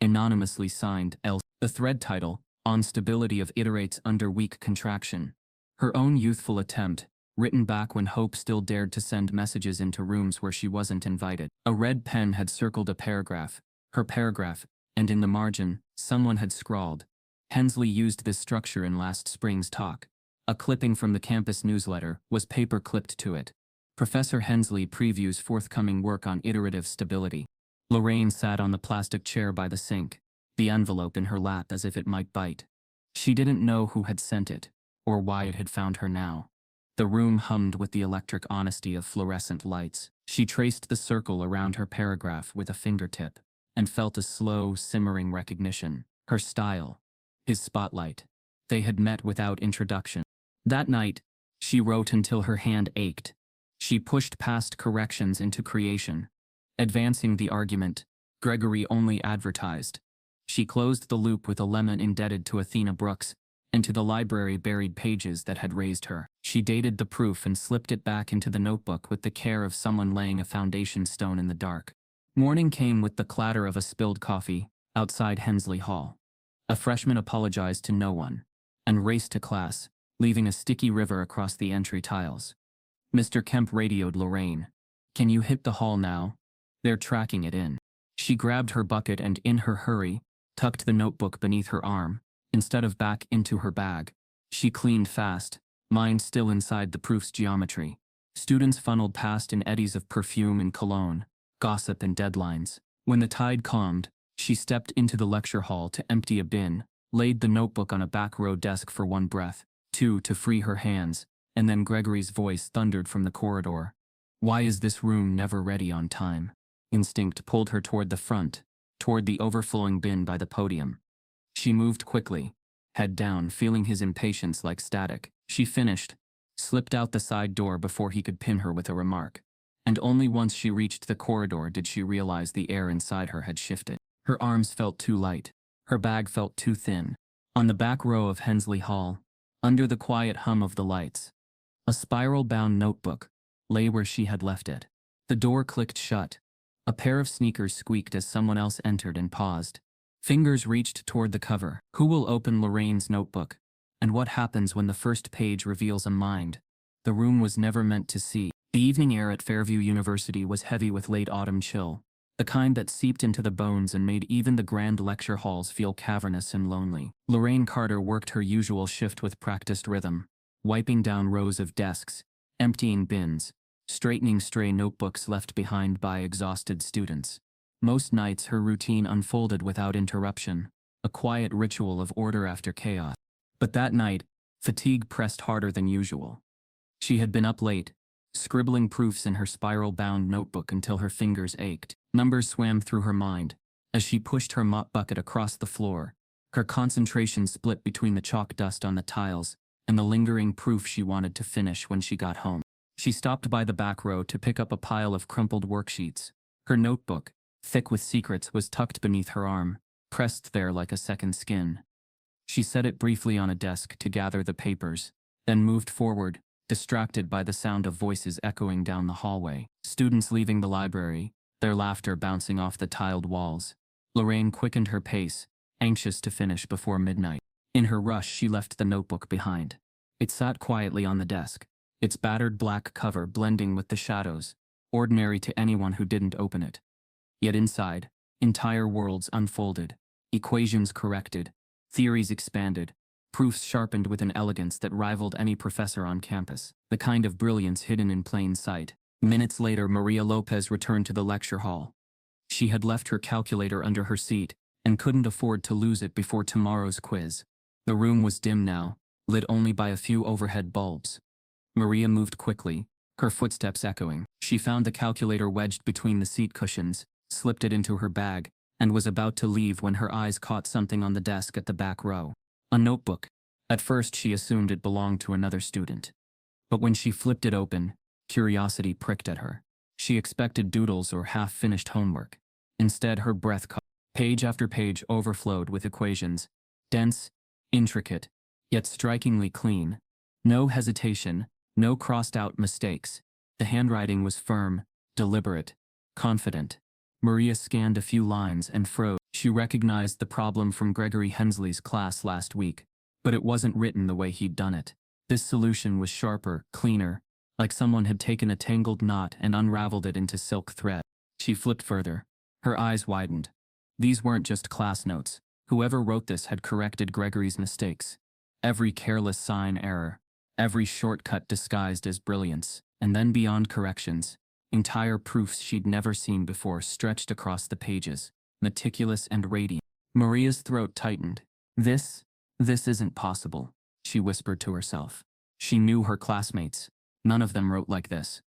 Anonymously signed L. The thread title, On Stability of Iterates Under Weak Contraction. Her own youthful attempt, written back when Hope still dared to send messages into rooms where she wasn't invited. A red pen had circled a paragraph, her paragraph, and in the margin, someone had scrawled. Hensley used this structure in last spring's talk. A clipping from the campus newsletter was paper-clipped to it. Professor Hensley previews forthcoming work on iterative stability. Lorraine sat on the plastic chair by the sink, the envelope in her lap as if it might bite. She didn't know who had sent it, or why it had found her now. The room hummed with the electric honesty of fluorescent lights. She traced the circle around her paragraph with a fingertip, and felt a slow, simmering recognition. Her style. His spotlight. They had met without introduction. That night, she wrote until her hand ached. She pushed past corrections into creation. Advancing the argument, Gregory only advertised. She closed the loop with a lemon indebted to Athena Brooks, and to the library buried pages that had raised her. She dated the proof and slipped it back into the notebook with the care of someone laying a foundation stone in the dark. Morning came with the clatter of a spilled coffee, outside Hensley Hall. A freshman apologized to no one, and raced to class, leaving a sticky river across the entry tiles. Mr. Kemp radioed Lorraine. "Can you hit the hall now? They're tracking it in." She grabbed her bucket and, in her hurry, tucked the notebook beneath her arm, instead of back into her bag. She cleaned fast, mind still inside the proof's geometry. Students funneled past in eddies of perfume and cologne, gossip and deadlines. When the tide calmed, she stepped into the lecture hall to empty a bin, laid the notebook on a back row desk for one breath, two to free her hands, and then Gregory's voice thundered from the corridor. "Why is this room never ready on time?" Instinct pulled her toward the front, toward the overflowing bin by the podium. She moved quickly, head down, feeling his impatience like static. She finished, slipped out the side door before he could pin her with a remark. And only once she reached the corridor did she realize the air inside her had shifted. Her arms felt too light. Her bag felt too thin. On the back row of Hensley Hall, under the quiet hum of the lights, a spiral-bound notebook lay where she had left it. The door clicked shut. A pair of sneakers squeaked as someone else entered and paused. Fingers reached toward the cover. Who will open Lorraine's notebook? And what happens when the first page reveals a mind the room was never meant to see? The evening air at Fairview University was heavy with late autumn chill, the kind that seeped into the bones and made even the grand lecture halls feel cavernous and lonely. Lorraine Carter worked her usual shift with practiced rhythm, wiping down rows of desks, emptying bins, straightening stray notebooks left behind by exhausted students. Most nights her routine unfolded without interruption, a quiet ritual of order after chaos. But that night, fatigue pressed harder than usual. She had been up late, scribbling proofs in her spiral-bound notebook until her fingers ached. Numbers swam through her mind. As she pushed her mop bucket across the floor, her concentration split between the chalk dust on the tiles and the lingering proof she wanted to finish when she got home. She stopped by the back row to pick up a pile of crumpled worksheets. Her notebook, thick with secrets, was tucked beneath her arm, pressed there like a second skin. She set it briefly on a desk to gather the papers, then moved forward, distracted by the sound of voices echoing down the hallway. Students leaving the library, their laughter bouncing off the tiled walls. Lorraine quickened her pace, anxious to finish before midnight. In her rush, she left the notebook behind. It sat quietly on the desk, its battered black cover blending with the shadows, ordinary to anyone who didn't open it. Yet inside, entire worlds unfolded, equations corrected, theories expanded, proofs sharpened with an elegance that rivaled any professor on campus, the kind of brilliance hidden in plain sight. Minutes later, Maria Lopez returned to the lecture hall. She had left her calculator under her seat and couldn't afford to lose it before tomorrow's quiz. The room was dim now, lit only by a few overhead bulbs. Maria moved quickly, her footsteps echoing. She found the calculator wedged between the seat cushions, slipped it into her bag, and was about to leave when her eyes caught something on the desk at the back row. A notebook. At first she assumed it belonged to another student. But when she flipped it open, curiosity pricked at her. She expected doodles or half-finished homework. Instead, her breath caught. Page after page overflowed with equations, dense, intricate, yet strikingly clean. No hesitation, no crossed-out mistakes. The handwriting was firm, deliberate, confident. Maria scanned a few lines and froze. She recognized the problem from Gregory Hensley's class last week, but it wasn't written the way he'd done it. This solution was sharper, cleaner, like someone had taken a tangled knot and unraveled it into silk thread. She flipped further. Her eyes widened. These weren't just class notes. Whoever wrote this had corrected Gregory's mistakes. Every careless sign error, every shortcut disguised as brilliance, and then beyond corrections, entire proofs she'd never seen before stretched across the pages, meticulous and radiant. Maria's throat tightened. This isn't possible, she whispered to herself. She knew her classmates. None of them wrote like this.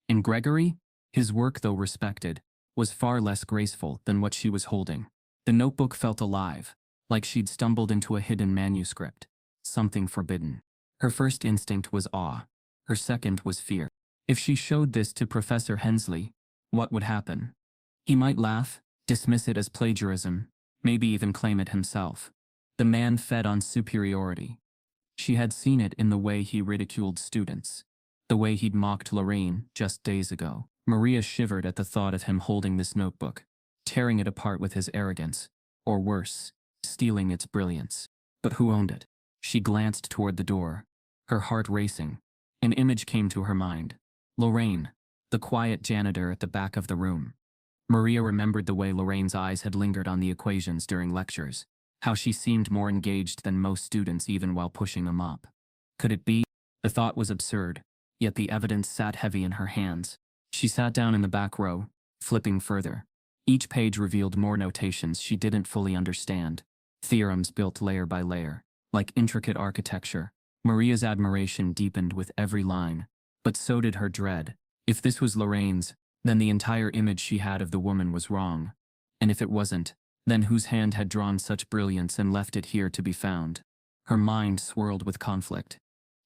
And Gregory, his work though respected, was far less graceful than what she was holding. The notebook felt alive, like she'd stumbled into a hidden manuscript, something forbidden. Her first instinct was awe. Her second was fear. If she showed this to Professor Hensley, what would happen? He might laugh, dismiss it as plagiarism, maybe even claim it himself. The man fed on superiority. She had seen it in the way he ridiculed students, the way he'd mocked Lorraine just days ago. Maria shivered at the thought of him holding this notebook, tearing it apart with his arrogance, or worse, stealing its brilliance. But who owned it? She glanced toward the door, her heart racing. An image came to her mind. Lorraine, the quiet janitor at the back of the room. Maria remembered the way Lorraine's eyes had lingered on the equations during lectures, how she seemed more engaged than most students even while pushing them up. Could it be? The thought was absurd, yet the evidence sat heavy in her hands. She sat down in the back row, flipping further. Each page revealed more notations she didn't fully understand, theorems built layer by layer, like intricate architecture. Maria's admiration deepened with every line, but so did her dread. If this was Lorraine's, then the entire image she had of the woman was wrong. And if it wasn't, then whose hand had drawn such brilliance and left it here to be found? Her mind swirled with conflict.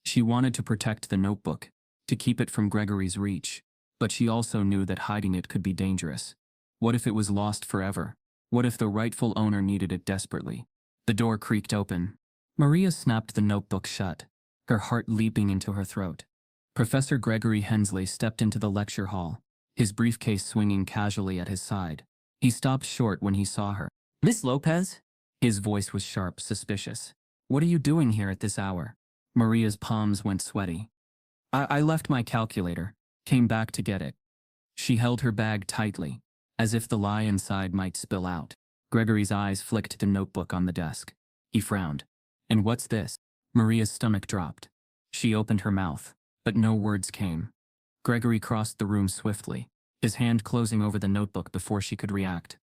She wanted to protect the notebook, to keep it from Gregory's reach, but she also knew that hiding it could be dangerous. What if it was lost forever? What if the rightful owner needed it desperately? The door creaked open. Maria snapped the notebook shut, her heart leaping into her throat. Professor Gregory Hensley stepped into the lecture hall, his briefcase swinging casually at his side. He stopped short when he saw her. "Miss Lopez?" His voice was sharp, suspicious. "What are you doing here at this hour?" Maria's palms went sweaty. I left my calculator, came back to get it." She held her bag tightly, as if the lie inside might spill out. Gregory's eyes flicked the notebook on the desk. He frowned. "And what's this?" Maria's stomach dropped. She opened her mouth, but no words came. Gregory crossed the room swiftly, his hand closing over the notebook before she could react.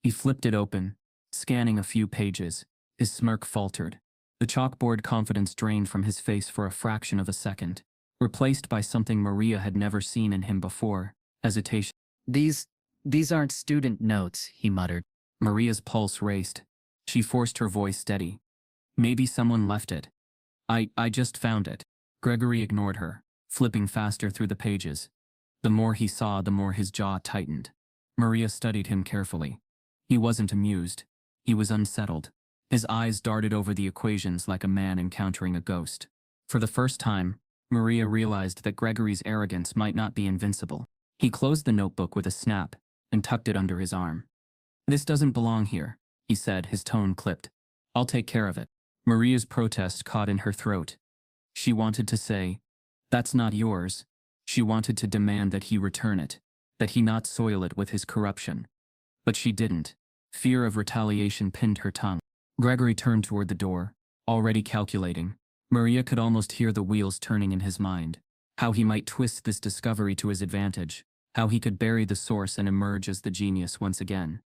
He flipped it open, scanning a few pages. His smirk faltered. The chalkboard confidence drained from his face for a fraction of a second, replaced by something Maria had never seen in him before: hesitation. These aren't student notes," he muttered. Maria's pulse raced. She forced her voice steady. "Maybe someone left it. I just found it." Gregory ignored her, flipping faster through the pages. The more he saw, the more his jaw tightened. Maria studied him carefully. He wasn't amused. He was unsettled. His eyes darted over the equations like a man encountering a ghost. For the first time, Maria realized that Gregory's arrogance might not be invincible. He closed the notebook with a snap and tucked it under his arm. "This doesn't belong here," he said, his tone clipped. "I'll take care of it." Maria's protest caught in her throat. She wanted to say, "That's not yours." She wanted to demand that he return it, that he not soil it with his corruption. But she didn't. Fear of retaliation pinned her tongue. Gregory turned toward the door, already calculating. Maria could almost hear the wheels turning in his mind. How he might twist this discovery to his advantage. How he could bury the source and emerge as the genius once again.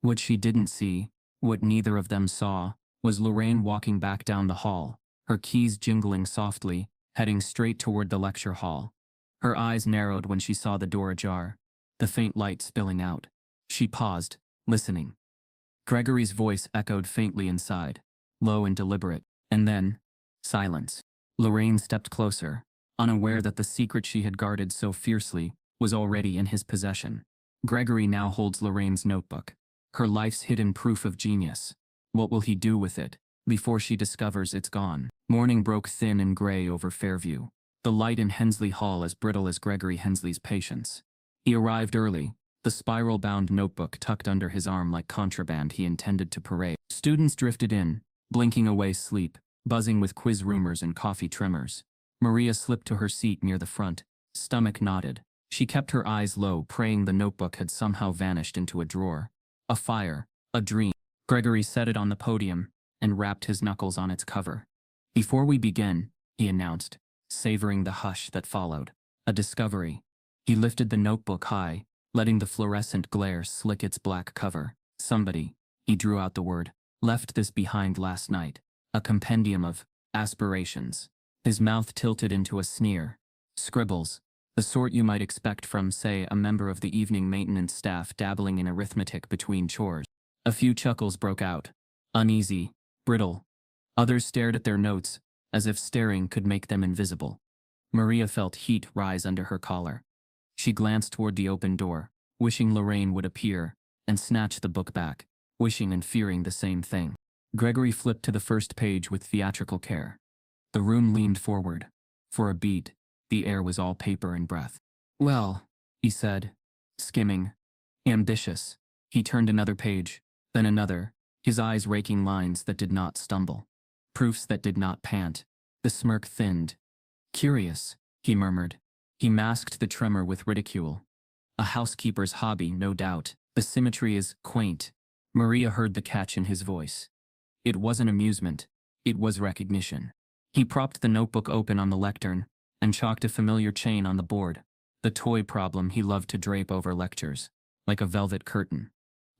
What she didn't see, what neither of them saw, was Lorraine walking back down the hall, her keys jingling softly, heading straight toward the lecture hall. Her eyes narrowed when she saw the door ajar, the faint light spilling out. She paused, listening. Gregory's voice echoed faintly inside, low and deliberate, and then, silence. Lorraine stepped closer, unaware that the secret she had guarded so fiercely was already in his possession. Gregory now holds Lorraine's notebook, her life's hidden proof of genius. What will he do with it, before she discovers it's gone? Morning broke thin and gray over Fairview, the light in Hensley Hall as brittle as Gregory Hensley's patience. He arrived early, the spiral-bound notebook tucked under his arm like contraband he intended to parade. Students drifted in, blinking away sleep, buzzing with quiz rumors and coffee tremors. Maria slipped to her seat near the front, stomach knotted. She kept her eyes low, praying the notebook had somehow vanished into a drawer. A fire, a dream. Gregory set it on the podium and rapped his knuckles on its cover. "Before we begin," he announced, savoring the hush that followed. "A discovery." He lifted the notebook high, letting the fluorescent glare slick its black cover. "Somebody," he drew out the word, "left this behind last night. A compendium of aspirations." His mouth tilted into a sneer. "Scribbles. The sort you might expect from, say, a member of the evening maintenance staff dabbling in arithmetic between chores." A few chuckles broke out. Uneasy, brittle. Others stared at their notes, as if staring could make them invisible. Maria felt heat rise under her collar. She glanced toward the open door, wishing Lorraine would appear, and snatch the book back, wishing and fearing the same thing. Gregory flipped to the first page with theatrical care. The room leaned forward. For a beat, the air was all paper and breath. "Well," he said, skimming. "Ambitious." He turned another page, then another, his eyes raking lines that did not stumble. Proofs that did not pant. The smirk thinned. "Curious," he murmured. He masked the tremor with ridicule. "A housekeeper's hobby, no doubt. The symmetry is quaint." Maria heard the catch in his voice. It wasn't amusement. It was recognition. He propped the notebook open on the lectern and chalked a familiar chain on the board, the toy problem he loved to drape over lectures, like a velvet curtain.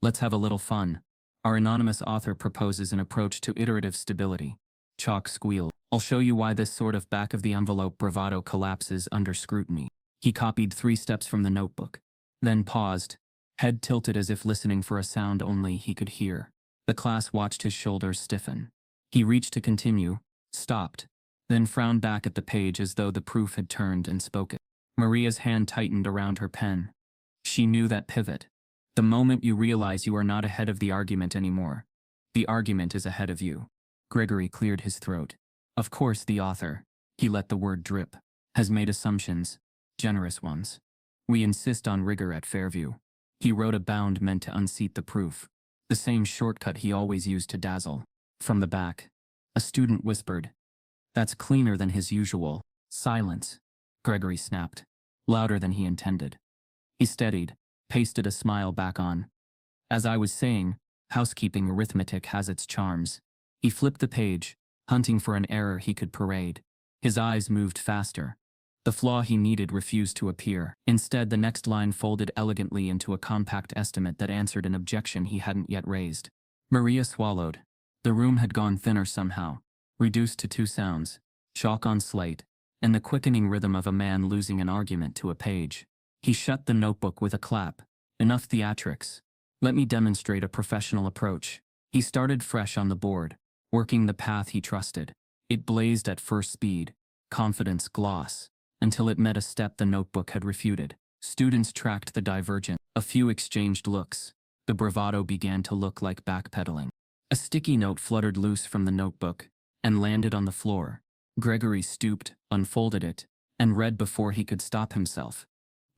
"Let's have a little fun." Our anonymous author proposes an approach to iterative stability. Chalk squealed. "I'll show you why this sort of back-of-the-envelope bravado collapses under scrutiny." He copied 3 steps from the notebook, then paused, head tilted as if listening for a sound only he could hear. The class watched his shoulders stiffen. He reached to continue, stopped, then frowned back at the page as though the proof had turned and spoken. Maria's hand tightened around her pen. She knew that pivot. The moment you realize you are not ahead of the argument anymore, the argument is ahead of you. Gregory cleared his throat. Of course the author, he let the word drip, has made assumptions, generous ones. We insist on rigor at Fairview. He wrote a bound meant to unseat the proof, the same shortcut he always used to dazzle. From the back, a student whispered, "That's cleaner than his usual." Silence. Gregory snapped, louder than he intended. He steadied, pasted a smile back on. "As I was saying, housekeeping arithmetic has its charms." He flipped the page, hunting for an error he could parade. His eyes moved faster. The flaw he needed refused to appear. Instead, the next line folded elegantly into a compact estimate that answered an objection he hadn't yet raised. Maria swallowed. The room had gone thinner somehow, reduced to 2 sounds, chalk on slate, and the quickening rhythm of a man losing an argument to a page. He shut the notebook with a clap. Enough theatrics. Let me demonstrate a professional approach. He started fresh on the board, working the path he trusted. It blazed at first speed, confidence gloss, until it met a step the notebook had refuted. Students tracked the divergence. A few exchanged looks. The bravado began to look like backpedaling. A sticky note fluttered loose from the notebook and landed on the floor. Gregory stooped, unfolded it, and read before he could stop himself.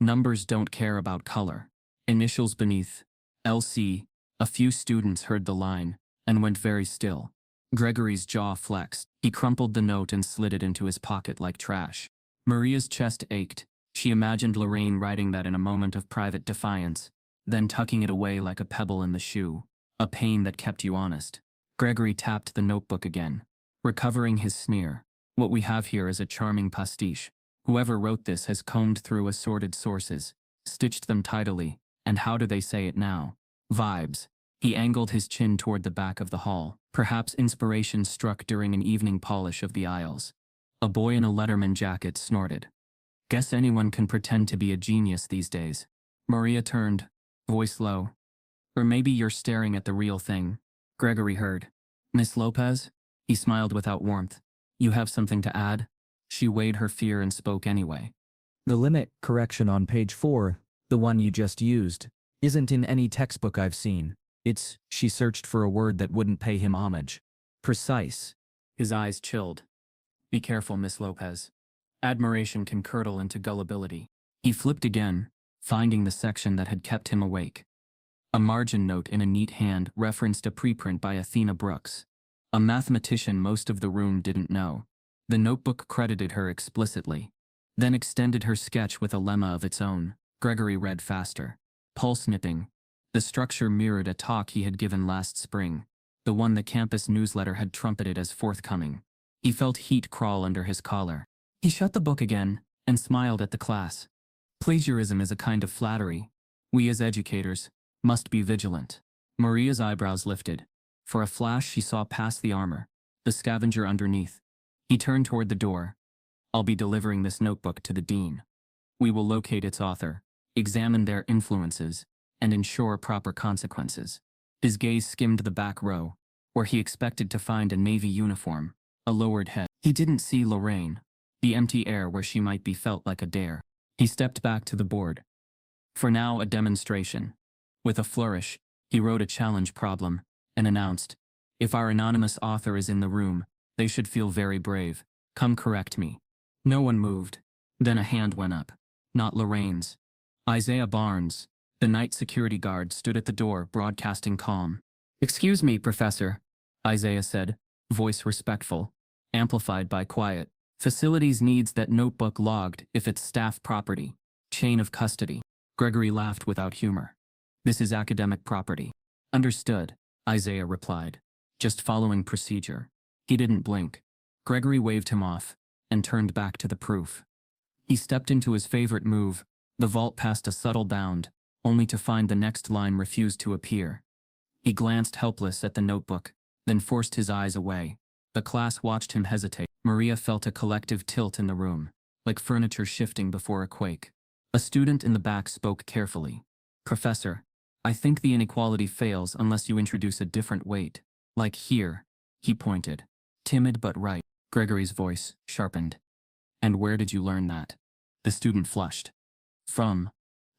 Numbers don't care about color. Initials beneath. LC. A few students heard the line and went very still. Gregory's jaw flexed. He crumpled the note and slid it into his pocket like trash. Maria's chest ached. She imagined Lorraine writing that in a moment of private defiance, then tucking it away like a pebble in the shoe. A pain that kept you honest. Gregory tapped the notebook again, recovering his sneer. What we have here is a charming pastiche. Whoever wrote this has combed through assorted sources, stitched them tidily, and how do they say it now? Vibes. He angled his chin toward the back of the hall. Perhaps inspiration struck during an evening polish of the aisles. A boy in a Letterman jacket snorted. Guess anyone can pretend to be a genius these days. Maria turned, voice low. Or maybe you're staring at the real thing. Gregory heard. Miss Lopez? He smiled without warmth. You have something to add? She weighed her fear and spoke anyway. The limit correction on page 4, the one you just used, isn't in any textbook I've seen. She searched for a word that wouldn't pay him homage. Precise. His eyes chilled. Be careful, Miss Lopez. Admiration can curdle into gullibility. He flipped again, finding the section that had kept him awake. A margin note in a neat hand referenced a preprint by Athena Brooks, a mathematician most of the room didn't know. The notebook credited her explicitly, then extended her sketch with a lemma of its own. Gregory read faster, pulse nipping. The structure mirrored a talk he had given last spring, the one the campus newsletter had trumpeted as forthcoming. He felt heat crawl under his collar. He shut the book again and smiled at the class. Plagiarism is a kind of flattery. We as educators must be vigilant. Maria's eyebrows lifted. For a flash she saw past the armor, the scavenger underneath. He turned toward the door. I'll be delivering this notebook to the dean. We will locate its author, examine their influences, and ensure proper consequences. His gaze skimmed the back row, where he expected to find a navy uniform, a lowered head. He didn't see Lorraine, the empty air where she might be felt like a dare. He stepped back to the board. For now, a demonstration. With a flourish, he wrote a challenge problem and announced, if our anonymous author is in the room, they should feel very brave. Come correct me. No one moved. Then a hand went up. Not Lorraine's. Isaiah Barnes, the night security guard, stood at the door, broadcasting calm. Excuse me, Professor, Isaiah said, voice respectful, amplified by quiet. Facilities needs that notebook logged if it's staff property. Chain of custody. Gregory laughed without humor. This is academic property. Understood, Isaiah replied. Just following procedure. He didn't blink. Gregory waved him off and turned back to the proof. He stepped into his favorite move, the vault past a subtle bound, only to find the next line refused to appear. He glanced helpless at the notebook, then forced his eyes away. The class watched him hesitate. Maria felt a collective tilt in the room, like furniture shifting before a quake. A student in the back spoke carefully. Professor, I think the inequality fails unless you introduce a different weight. Like here, he pointed. Timid but right. Gregory's voice sharpened. And where did you learn that? The student flushed. From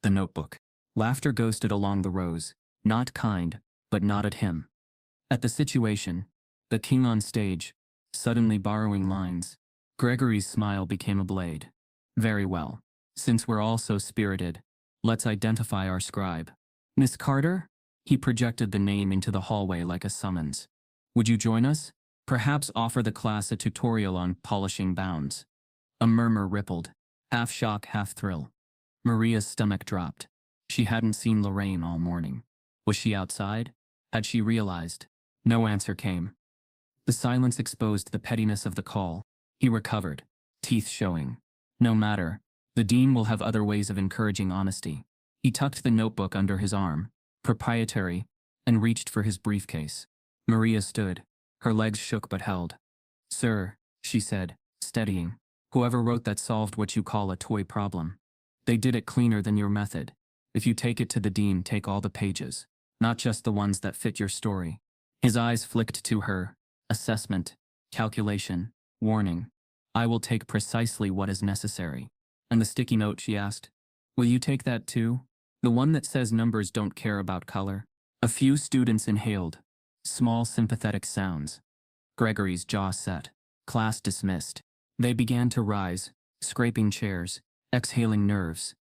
the notebook. Laughter ghosted along the rows, not kind, but not at him. At the situation, the king on stage, suddenly borrowing lines. Gregory's smile became a blade. Very well. Since we're all so spirited, let's identify our scribe. Miss Carter? He projected the name into the hallway like a summons. Would you join us? Perhaps offer the class a tutorial on polishing bounds. A murmur rippled, half shock, half thrill. Maria's stomach dropped. She hadn't seen Lorraine all morning. Was she outside? Had she realized? No answer came. The silence exposed the pettiness of the call. He recovered, teeth showing. No matter. The dean will have other ways of encouraging honesty. He tucked the notebook under his arm, proprietary, and reached for his briefcase. Maria stood. Her legs shook but held. Sir, she said, steadying. Whoever wrote that solved what you call a toy problem. They did it cleaner than your method. If you take it to the dean, take all the pages, not just the ones that fit your story. His eyes flicked to her. Assessment, calculation, warning. I will take precisely what is necessary. And the sticky note, she asked. Will you take that too? The one that says numbers don't care about color? A few students inhaled. Small sympathetic sounds. Gregory's jaw set. Class dismissed. They began to rise, scraping chairs, exhaling nerves.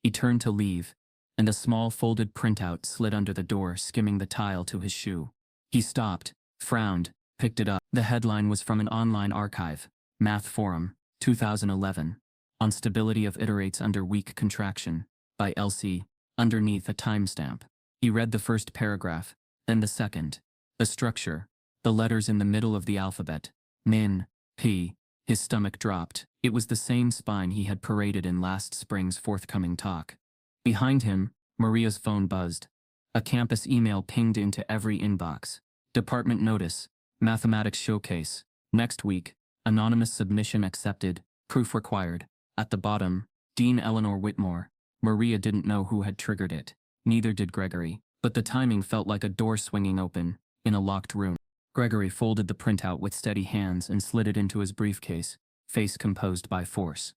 He turned to leave, and a small folded printout slid under the door, skimming the tile to his shoe. He stopped, frowned, picked it up. The headline was from an online archive, Math Forum, 2011, on stability of iterates under weak contraction, by LC, underneath a timestamp. He read the first paragraph, then the second. The structure, the letters in the middle of the alphabet, Min, P. His stomach dropped. It was the same spine he had paraded in last spring's forthcoming talk. Behind him, Maria's phone buzzed. A campus email pinged into every inbox. Department notice, mathematics showcase, next week, anonymous submission accepted, proof required. At the bottom, Dean Eleanor Whitmore. Maria didn't know who had triggered it. Neither did Gregory, but the timing felt like a door swinging open, in a locked room. Gregory folded the printout with steady hands and slid it into his briefcase, face composed by force.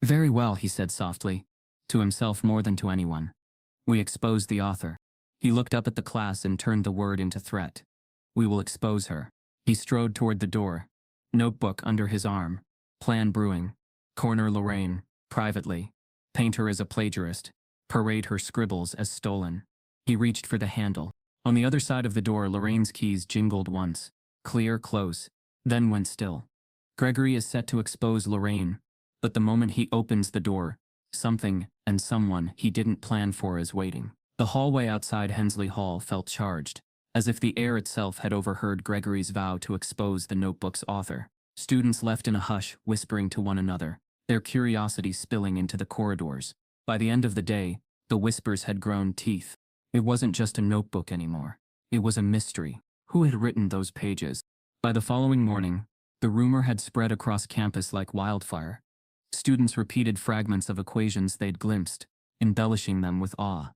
Very well, he said softly, to himself more than to anyone. We expose the author. He looked up at the class and turned the word into threat. We will expose her. He strode toward the door, notebook under his arm. Plan brewing. Corner Lorraine, privately. Paint her as a plagiarist. parade her scribbles as stolen. He reached for the handle. On the other side of the door, Lorraine's keys jingled once. Clear, close. Then went still. Gregory is set to expose Lorraine, but the moment he opens the door, something and someone he didn't plan for is waiting. The hallway outside Hensley Hall felt charged, as if the air itself had overheard Gregory's vow to expose the notebook's author. Students left in a hush, whispering to one another, their curiosity spilling into the corridors. By the end of the day, the whispers had grown teeth. It wasn't just a notebook anymore. It was a mystery. Who had written those pages? By the following morning, the rumor had spread across campus like wildfire. Students repeated fragments of equations they'd glimpsed, embellishing them with awe.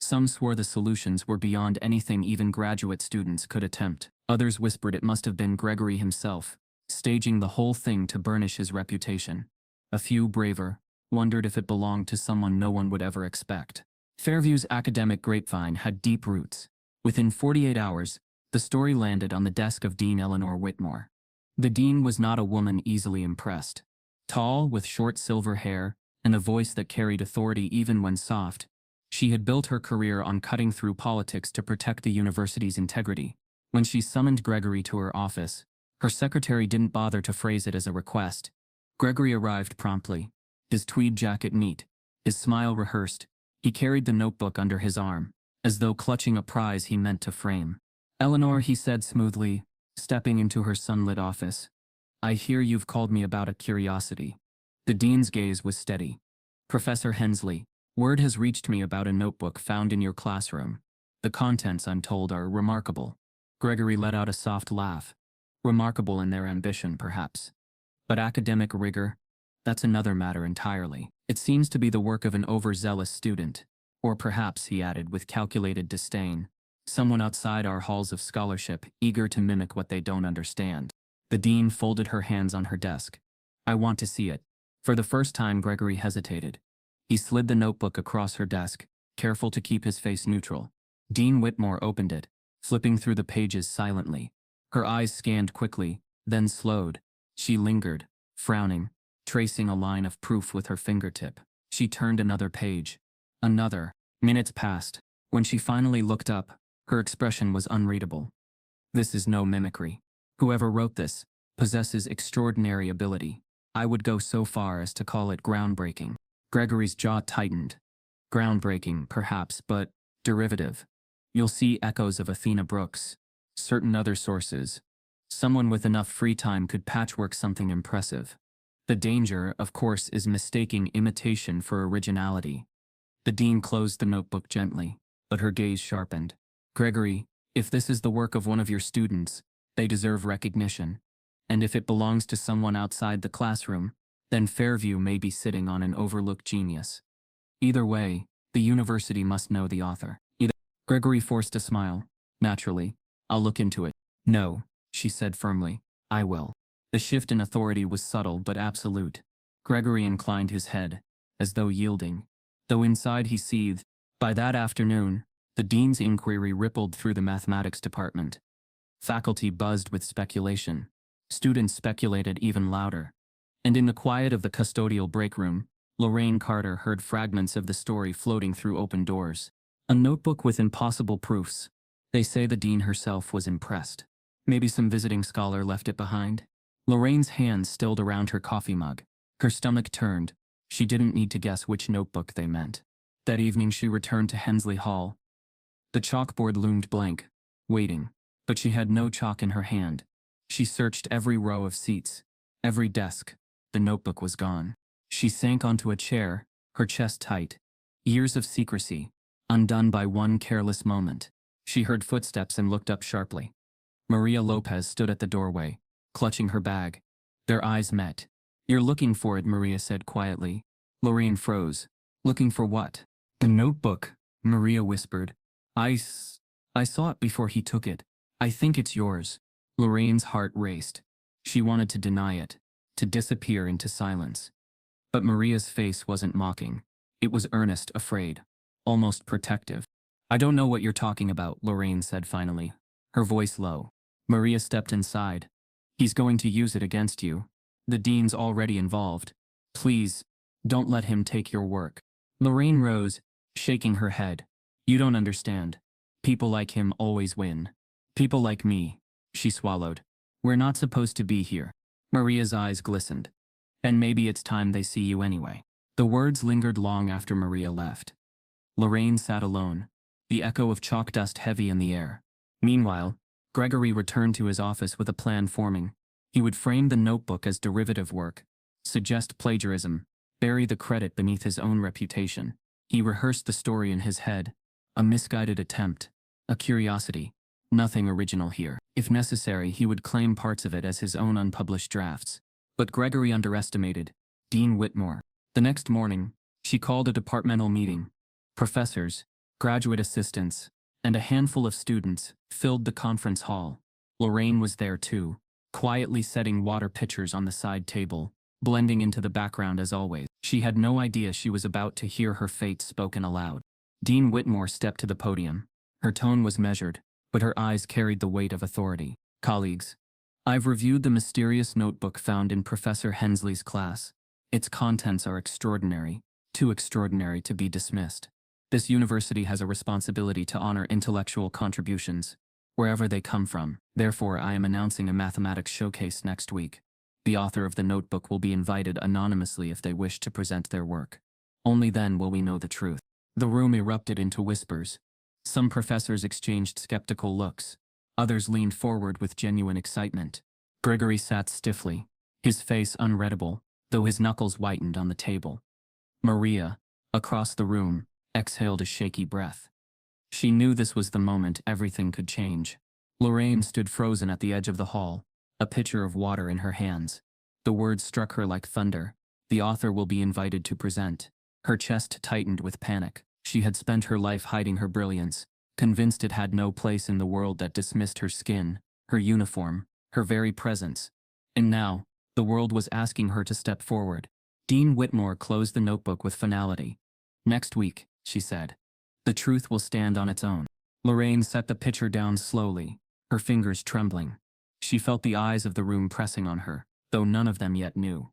Some swore the solutions were beyond anything even graduate students could attempt. Others whispered it must have been Gregory himself, staging the whole thing to burnish his reputation. A few, braver, wondered if it belonged to someone no one would ever expect. Fairview's academic grapevine had deep roots. Within 48 hours, the story landed on the desk of Dean Eleanor Whitmore. The dean was not a woman easily impressed. Tall, with short silver hair, and a voice that carried authority even when soft, she had built her career on cutting through politics to protect the university's integrity. When she summoned Gregory to her office, her secretary didn't bother to phrase it as a request. Gregory arrived promptly, his tweed jacket neat, his smile rehearsed. He carried the notebook under his arm, as though clutching a prize he meant to frame. "Eleanor," he said smoothly, stepping into her sunlit office. "I hear you've called me about a curiosity." The dean's gaze was steady. "Professor Hensley, word has reached me about a notebook found in your classroom. The contents, I'm told, are remarkable." Gregory let out a soft laugh. Remarkable in their ambition, perhaps. But academic rigor? That's another matter entirely. It seems to be the work of an overzealous student. Or perhaps, he added with calculated disdain, someone outside our halls of scholarship, eager to mimic what they don't understand. The dean folded her hands on her desk. "I want to see it." For the first time, Gregory hesitated. He slid the notebook across her desk, careful to keep his face neutral. Dean Whitmore opened it, flipping through the pages silently. Her eyes scanned quickly, then slowed. She lingered, frowning, tracing a line of proof with her fingertip. She turned another page. Another. Minutes passed. When she finally looked up, her expression was unreadable. "This is no mimicry. Whoever wrote this possesses extraordinary ability. I would go so far as to call it groundbreaking." Gregory's jaw tightened. Groundbreaking, perhaps, but derivative. You'll see echoes of Athena Brooks, certain other sources. Someone with enough free time could patchwork something impressive. The danger, of course, is mistaking imitation for originality. The dean closed the notebook gently, but her gaze sharpened. "Gregory, if this is the work of one of your students, they deserve recognition. And if it belongs to someone outside the classroom, then Fairview may be sitting on an overlooked genius. Either way, the university must know the author." Gregory forced a smile. "Naturally, I'll look into it." "No," she said firmly. "I will." The shift in authority was subtle but absolute. Gregory inclined his head, as though yielding, though inside he seethed. By that afternoon, the dean's inquiry rippled through the mathematics department. Faculty buzzed with speculation. Students speculated even louder. And in the quiet of the custodial break room, Lorraine Carter heard fragments of the story floating through open doors. A notebook with impossible proofs. They say the dean herself was impressed. Maybe some visiting scholar left it behind? Lorraine's hands stilled around her coffee mug. Her stomach turned. She didn't need to guess which notebook they meant. That evening she returned to Hensley Hall. The chalkboard loomed blank, waiting, but she had no chalk in her hand. She searched every row of seats, every desk. The notebook was gone. She sank onto a chair, her chest tight. Years of secrecy, undone by one careless moment. She heard footsteps and looked up sharply. Maria Lopez stood at the doorway, clutching her bag. Their eyes met. "You're looking for it," Maria said quietly. Lorraine froze. "Looking for what?" "The notebook," Maria whispered. I saw it before he took it. I think it's yours." Lorraine's heart raced. She wanted to deny it, to disappear into silence. But Maria's face wasn't mocking. It was earnest, afraid, almost protective. "I don't know what you're talking about," Lorraine said finally, her voice low. Maria stepped inside. "He's going to use it against you. The dean's already involved. Please, don't let him take your work." Lorraine rose, shaking her head. You don't understand. People like him always win. People like me. She swallowed. We're not supposed to be here. Maria's eyes glistened. And maybe it's time they see you anyway. The words lingered long after Maria left. Lorraine sat alone, the echo of chalk dust heavy in the air. Meanwhile, Gregory returned to his office with a plan forming. He would frame the notebook as derivative work, suggest plagiarism, bury the credit beneath his own reputation. He rehearsed the story in his head, a misguided attempt, a curiosity, nothing original here. If necessary, he would claim parts of it as his own unpublished drafts. But Gregory underestimated Dean Whitmore. The next morning, she called a departmental meeting. Professors, graduate assistants, and a handful of students filled the conference hall. Lorraine was there too, quietly setting water pitchers on the side table, blending into the background as always. She had no idea she was about to hear her fate spoken aloud. Dean Whitmore stepped to the podium. Her tone was measured, but her eyes carried the weight of authority. Colleagues, I've reviewed the mysterious notebook found in Professor Hensley's class. Its contents are extraordinary, too extraordinary to be dismissed. This university has a responsibility to honor intellectual contributions, wherever they come from. Therefore, I am announcing a mathematics showcase next week. The author of the notebook will be invited anonymously if they wish to present their work. Only then will we know the truth. The room erupted into whispers. Some professors exchanged skeptical looks. Others leaned forward with genuine excitement. Gregory sat stiffly, his face unreadable, though his knuckles whitened on the table. Maria, across the room, exhaled a shaky breath. She knew this was the moment everything could change. Lorraine stood frozen at the edge of the hall, a pitcher of water in her hands. The words struck her like thunder. The author will be invited to present. Her chest tightened with panic. She had spent her life hiding her brilliance, convinced it had no place in the world that dismissed her skin, her uniform, her very presence. And now, the world was asking her to step forward. Dean Whitmore closed the notebook with finality. Next week, she said. The truth will stand on its own. Lorraine set the pitcher down slowly, her fingers trembling. She felt the eyes of the room pressing on her, though none of them yet knew.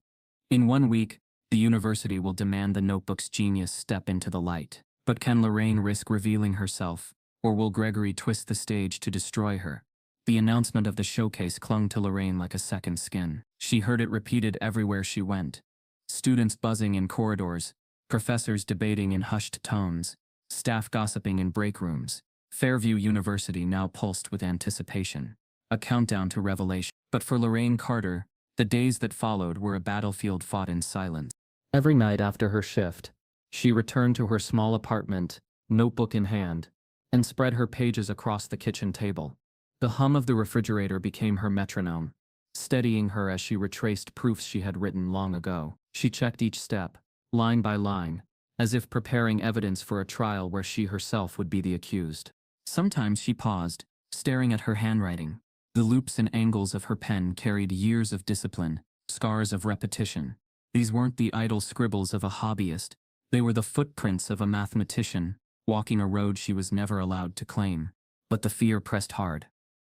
In 1 week, the university will demand the notebook's genius step into the light. But can Lorraine risk revealing herself, or will Gregory twist the stage to destroy her? The announcement of the showcase clung to Lorraine like a second skin. She heard it repeated everywhere she went. Students buzzing in corridors, professors debating in hushed tones, staff gossiping in break rooms. Fairview University now pulsed with anticipation, a countdown to revelation. But for Lorraine Carter, the days that followed were a battlefield fought in silence. Every night after her shift, she returned to her small apartment, notebook in hand, and spread her pages across the kitchen table. The hum of the refrigerator became her metronome, steadying her as she retraced proofs she had written long ago. She checked each step, line by line, as if preparing evidence for a trial where she herself would be the accused. Sometimes she paused, staring at her handwriting. The loops and angles of her pen carried years of discipline, scars of repetition. These weren't the idle scribbles of a hobbyist. They were the footprints of a mathematician, walking a road she was never allowed to claim. But the fear pressed hard.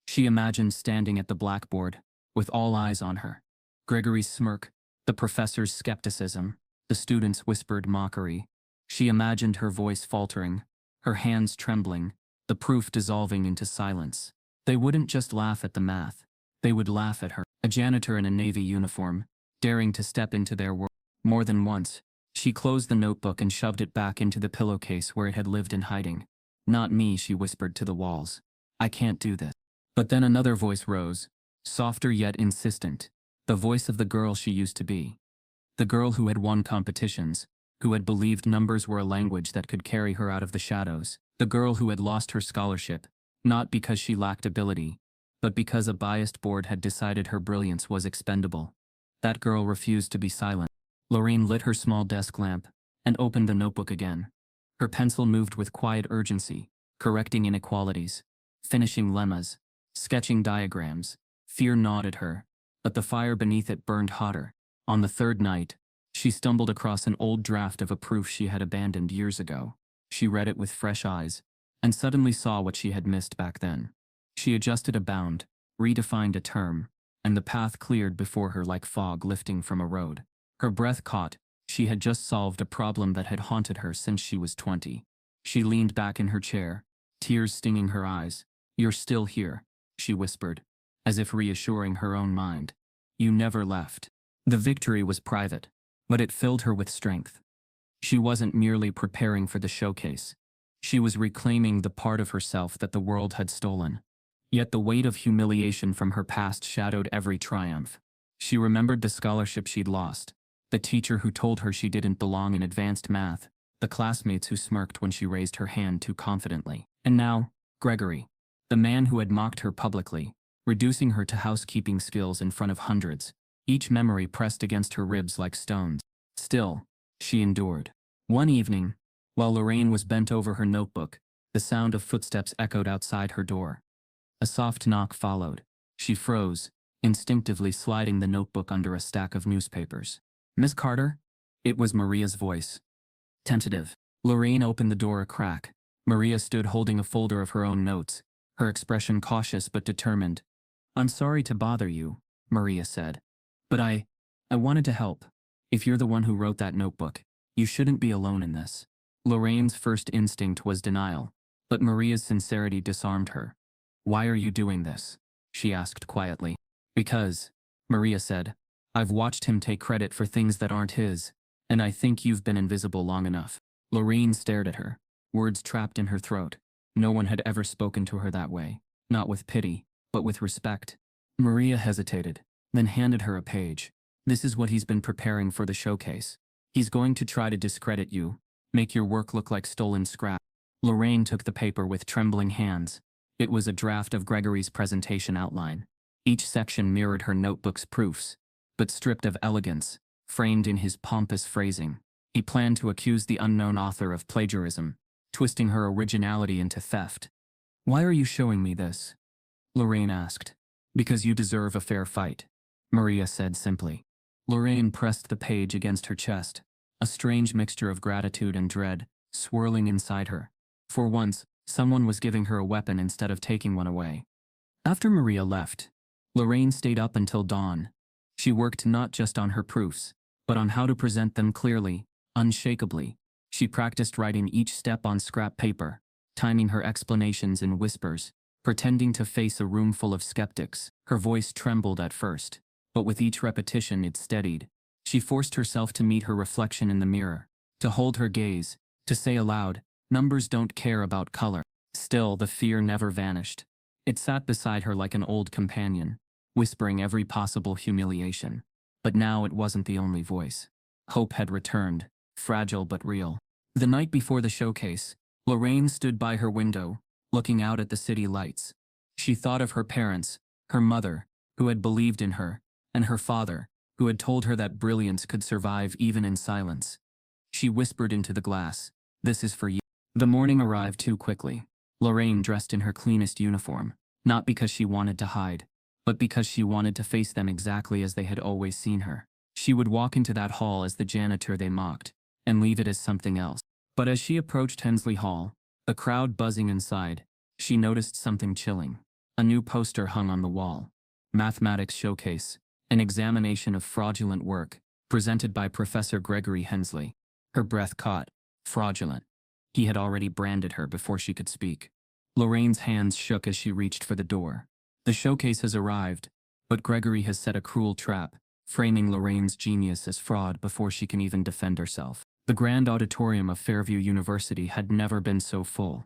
She imagined standing at the blackboard, with all eyes on her. Gregory's smirk, the professor's skepticism, the students' whispered mockery. She imagined her voice faltering, her hands trembling, the proof dissolving into silence. They wouldn't just laugh at the math. They would laugh at her, a janitor in a Navy uniform, daring to step into their world. More than once, she closed the notebook and shoved it back into the pillowcase where it had lived in hiding. Not me, she whispered to the walls. I can't do this. But then another voice rose, softer yet insistent, the voice of the girl she used to be. The girl who had won competitions, who had believed numbers were a language that could carry her out of the shadows. The girl who had lost her scholarship, not because she lacked ability, but because a biased board had decided her brilliance was expendable. That girl refused to be silent. Lorraine lit her small desk lamp and opened the notebook again. Her pencil moved with quiet urgency, correcting inequalities, finishing lemmas, sketching diagrams. Fear gnawed at her, but the fire beneath it burned hotter. On the third night, she stumbled across an old draft of a proof she had abandoned years ago. She read it with fresh eyes, and suddenly saw what she had missed back then. She adjusted a bound, redefined a term, and the path cleared before her like fog lifting from a road. Her breath caught. She had just solved a problem that had haunted her since she was 20. She leaned back in her chair, tears stinging her eyes. "You're still here," she whispered, as if reassuring her own mind. "You never left." The victory was private, but it filled her with strength. She wasn't merely preparing for the showcase. She was reclaiming the part of herself that the world had stolen. Yet the weight of humiliation from her past shadowed every triumph. She remembered the scholarship she'd lost, the teacher who told her she didn't belong in advanced math, the classmates who smirked when she raised her hand too confidently. And now, Gregory, the man who had mocked her publicly, reducing her to housekeeping skills in front of hundreds, each memory pressed against her ribs like stones. Still, she endured. One evening, while Lorraine was bent over her notebook, the sound of footsteps echoed outside her door. A soft knock followed. She froze, instinctively sliding the notebook under a stack of newspapers. "Miss Carter?" It was Maria's voice. Tentative. Lorraine opened the door a crack. Maria stood holding a folder of her own notes, her expression cautious but determined. "I'm sorry to bother you," Maria said. "But I wanted to help. If you're the one who wrote that notebook, you shouldn't be alone in this." Lorraine's first instinct was denial, but Maria's sincerity disarmed her. "Why are you doing this?" she asked quietly. "Because," Maria said, "I've watched him take credit for things that aren't his, and I think you've been invisible long enough." Lorraine stared at her, words trapped in her throat. No one had ever spoken to her that way, not with pity, but with respect. Maria hesitated, then handed her a page. "This is what he's been preparing for the showcase. He's going to try to discredit you, make your work look like stolen scrap." Lorraine took the paper with trembling hands. It was a draft of Gregory's presentation outline. Each section mirrored her notebook's proofs, but stripped of elegance, framed in his pompous phrasing. He planned to accuse the unknown author of plagiarism, twisting her originality into theft. "Why are you showing me this?" Lorraine asked. "Because you deserve a fair fight," Maria said simply. Lorraine pressed the page against her chest, a strange mixture of gratitude and dread swirling inside her. For once, someone was giving her a weapon instead of taking one away. After Maria left, Lorraine stayed up until dawn. She worked not just on her proofs, but on how to present them clearly, unshakably. She practiced writing each step on scrap paper, timing her explanations in whispers, pretending to face a room full of skeptics. Her voice trembled at first, but with each repetition it steadied. She forced herself to meet her reflection in the mirror, to hold her gaze, to say aloud, "Numbers don't care about color." Still, the fear never vanished. It sat beside her like an old companion, whispering every possible humiliation. But now it wasn't the only voice. Hope had returned, fragile but real. The night before the showcase, Lorraine stood by her window, looking out at the city lights. She thought of her parents, her mother, who had believed in her, and her father, who had told her that brilliance could survive even in silence. She whispered into the glass, "This is for you." The morning arrived too quickly. Lorraine dressed in her cleanest uniform, not because she wanted to hide, but because she wanted to face them exactly as they had always seen her. She would walk into that hall as the janitor they mocked, and leave it as something else. But as she approached Hensley Hall, the crowd buzzing inside, she noticed something chilling. A new poster hung on the wall. Mathematics Showcase, an examination of fraudulent work, presented by Professor Gregory Hensley. Her breath caught. Fraudulent. He had already branded her before she could speak. Lorraine's hands shook as she reached for the door. "The showcase has arrived, but Gregory has set a cruel trap, framing Lorraine's genius as fraud before she can even defend herself." The grand auditorium of Fairview University had never been so full.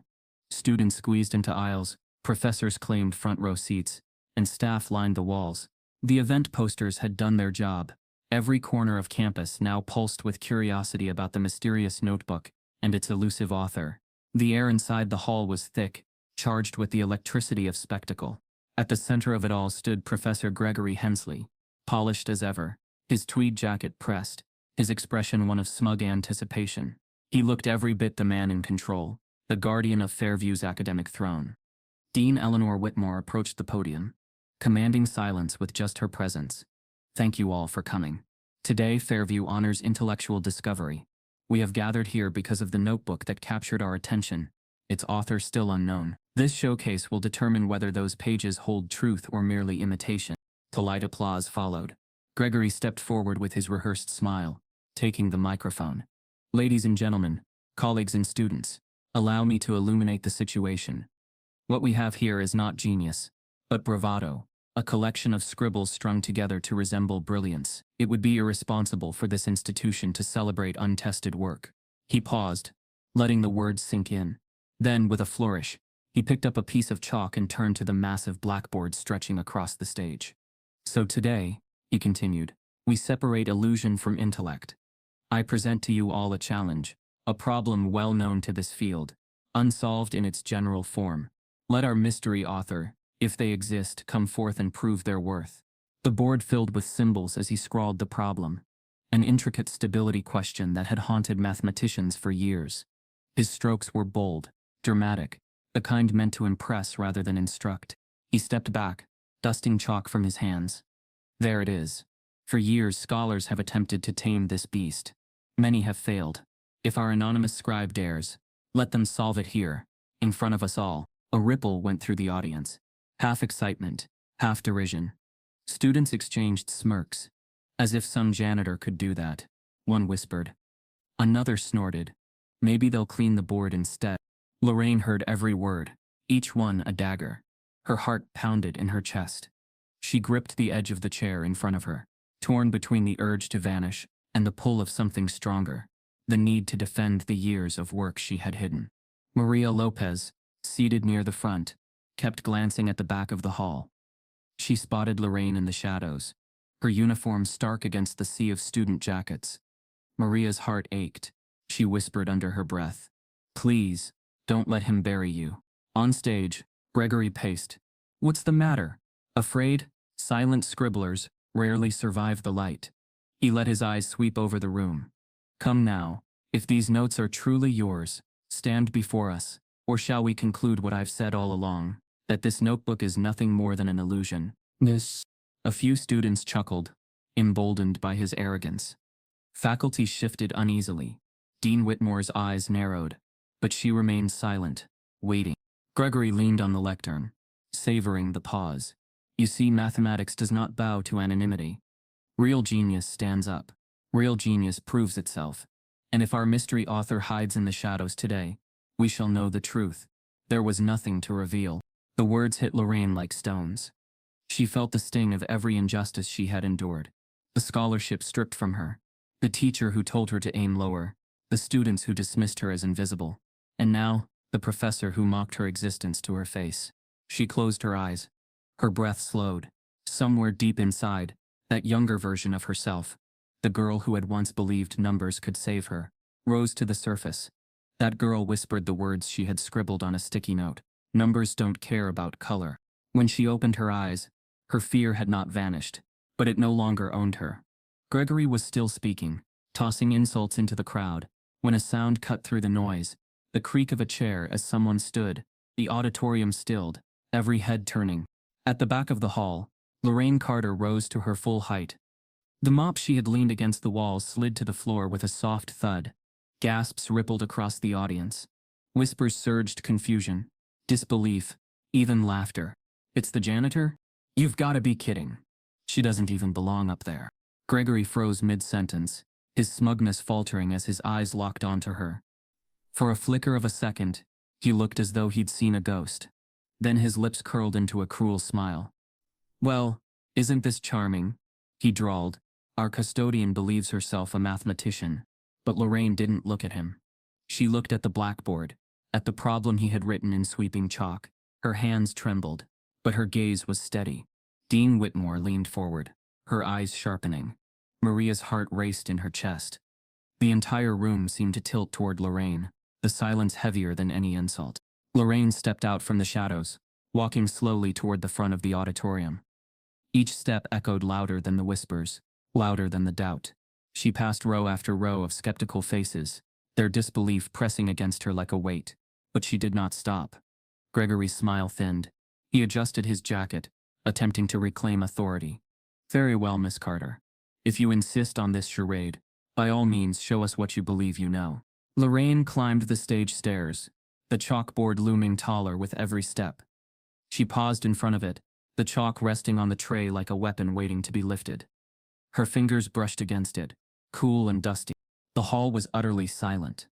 Students squeezed into aisles, professors claimed front row seats, and staff lined the walls. The event posters had done their job. Every corner of campus now pulsed with curiosity about the mysterious notebook and its elusive author. The air inside the hall was thick, charged with the electricity of spectacle. At the center of it all stood Professor Gregory Hensley, polished as ever, his tweed jacket pressed, his expression one of smug anticipation. He looked every bit the man in control, the guardian of Fairview's academic throne. Dean Eleanor Whitmore approached the podium, commanding silence with just her presence. "Thank you all for coming. Today Fairview honors intellectual discovery. We have gathered here because of the notebook that captured our attention, its author still unknown. This showcase will determine whether those pages hold truth or merely imitation." Polite applause followed. Gregory stepped forward with his rehearsed smile, taking the microphone. "Ladies and gentlemen, colleagues and students, Allow me to illuminate the situation. What we have here is not genius, but bravado, a collection of scribbles strung together to resemble brilliance. It would be irresponsible for this institution to celebrate untested work. He paused, letting the words sink in. Then, with a flourish, he picked up a piece of chalk and turned to the massive blackboard stretching across the stage. So today, he continued, we separate illusion from intellect. I present to you all a challenge, a problem well known to this field, unsolved in its general form. Let our mystery author, if they exist, come forth and prove their worth. The board filled with symbols as he scrawled the problem, an intricate stability question that had haunted mathematicians for years. His strokes were bold, dramatic, the kind meant to impress rather than instruct. He stepped back, dusting chalk from his hands. There it is. For years, scholars have attempted to tame this beast. Many have failed. If our anonymous scribe dares, let them solve it here, in front of us all. A ripple went through the audience. Half excitement, half derision. Students exchanged smirks, as if some janitor could do that. One whispered. Another snorted. Maybe they'll clean the board instead. Lorraine heard every word, each one a dagger. Her heart pounded in her chest. She gripped the edge of the chair in front of her, torn between the urge to vanish and the pull of something stronger, the need to defend the years of work she had hidden. Maria Lopez, seated near the front, kept glancing at the back of the hall. She spotted Lorraine in the shadows, her uniform stark against the sea of student jackets. Maria's heart ached. She whispered under her breath, "Please, don't let him bury you." On stage, Gregory paced. "What's the matter? Afraid?" Silent scribblers rarely survive the light. He let his eyes sweep over the room. "Come now, if these notes are truly yours, stand before us, or shall we conclude what I've said all along, that this notebook is nothing more than an illusion?" A few students chuckled, emboldened by his arrogance. Faculty shifted uneasily. Dean Whitmore's eyes narrowed, but she remained silent, waiting. Gregory leaned on the lectern, savoring the pause. You see, mathematics does not bow to anonymity. Real genius stands up. Real genius proves itself. And if our mystery author hides in the shadows today, we shall know the truth. There was nothing to reveal. The words hit Lorraine like stones. She felt the sting of every injustice she had endured. The scholarship stripped from her. The teacher who told her to aim lower. The students who dismissed her as invisible. And now, the professor who mocked her existence to her face. She closed her eyes. Her breath slowed. Somewhere deep inside, that younger version of herself, the girl who had once believed numbers could save her, rose to the surface. That girl whispered the words she had scribbled on a sticky note. Numbers don't care about color. When she opened her eyes, her fear had not vanished, but it no longer owned her. Gregory was still speaking, tossing insults into the crowd, when a sound cut through the noise, the creak of a chair as someone stood, the auditorium stilled, every head turning. At the back of the hall, Lorraine Carter rose to her full height. The mop she had leaned against the wall slid to the floor with a soft thud. Gasps rippled across the audience. Whispers surged, confusion, disbelief, even laughter. "It's the janitor? You've got to be kidding. She doesn't even belong up there." Gregory froze mid-sentence, his smugness faltering as his eyes locked onto her. For a flicker of a second, he looked as though he'd seen a ghost. Then his lips curled into a cruel smile. "Well, isn't this charming?" he drawled. "Our custodian believes herself a mathematician." But Lorraine didn't look at him. She looked at the blackboard, at the problem he had written in sweeping chalk. Her hands trembled, but her gaze was steady. Dean Whitmore leaned forward, her eyes sharpening. Maria's heart raced in her chest. The entire room seemed to tilt toward Lorraine, the silence heavier than any insult. Lorraine stepped out from the shadows, walking slowly toward the front of the auditorium. Each step echoed louder than the whispers, louder than the doubt. She passed row after row of skeptical faces, their disbelief pressing against her like a weight. But she did not stop. Gregory's smile thinned. He adjusted his jacket, attempting to reclaim authority. "Very well, Miss Carter. If you insist on this charade, by all means show us what you believe you know." Lorraine climbed the stage stairs, the chalkboard looming taller with every step. She paused in front of it, the chalk resting on the tray like a weapon waiting to be lifted. Her fingers brushed against it, cool and dusty. The hall was utterly silent.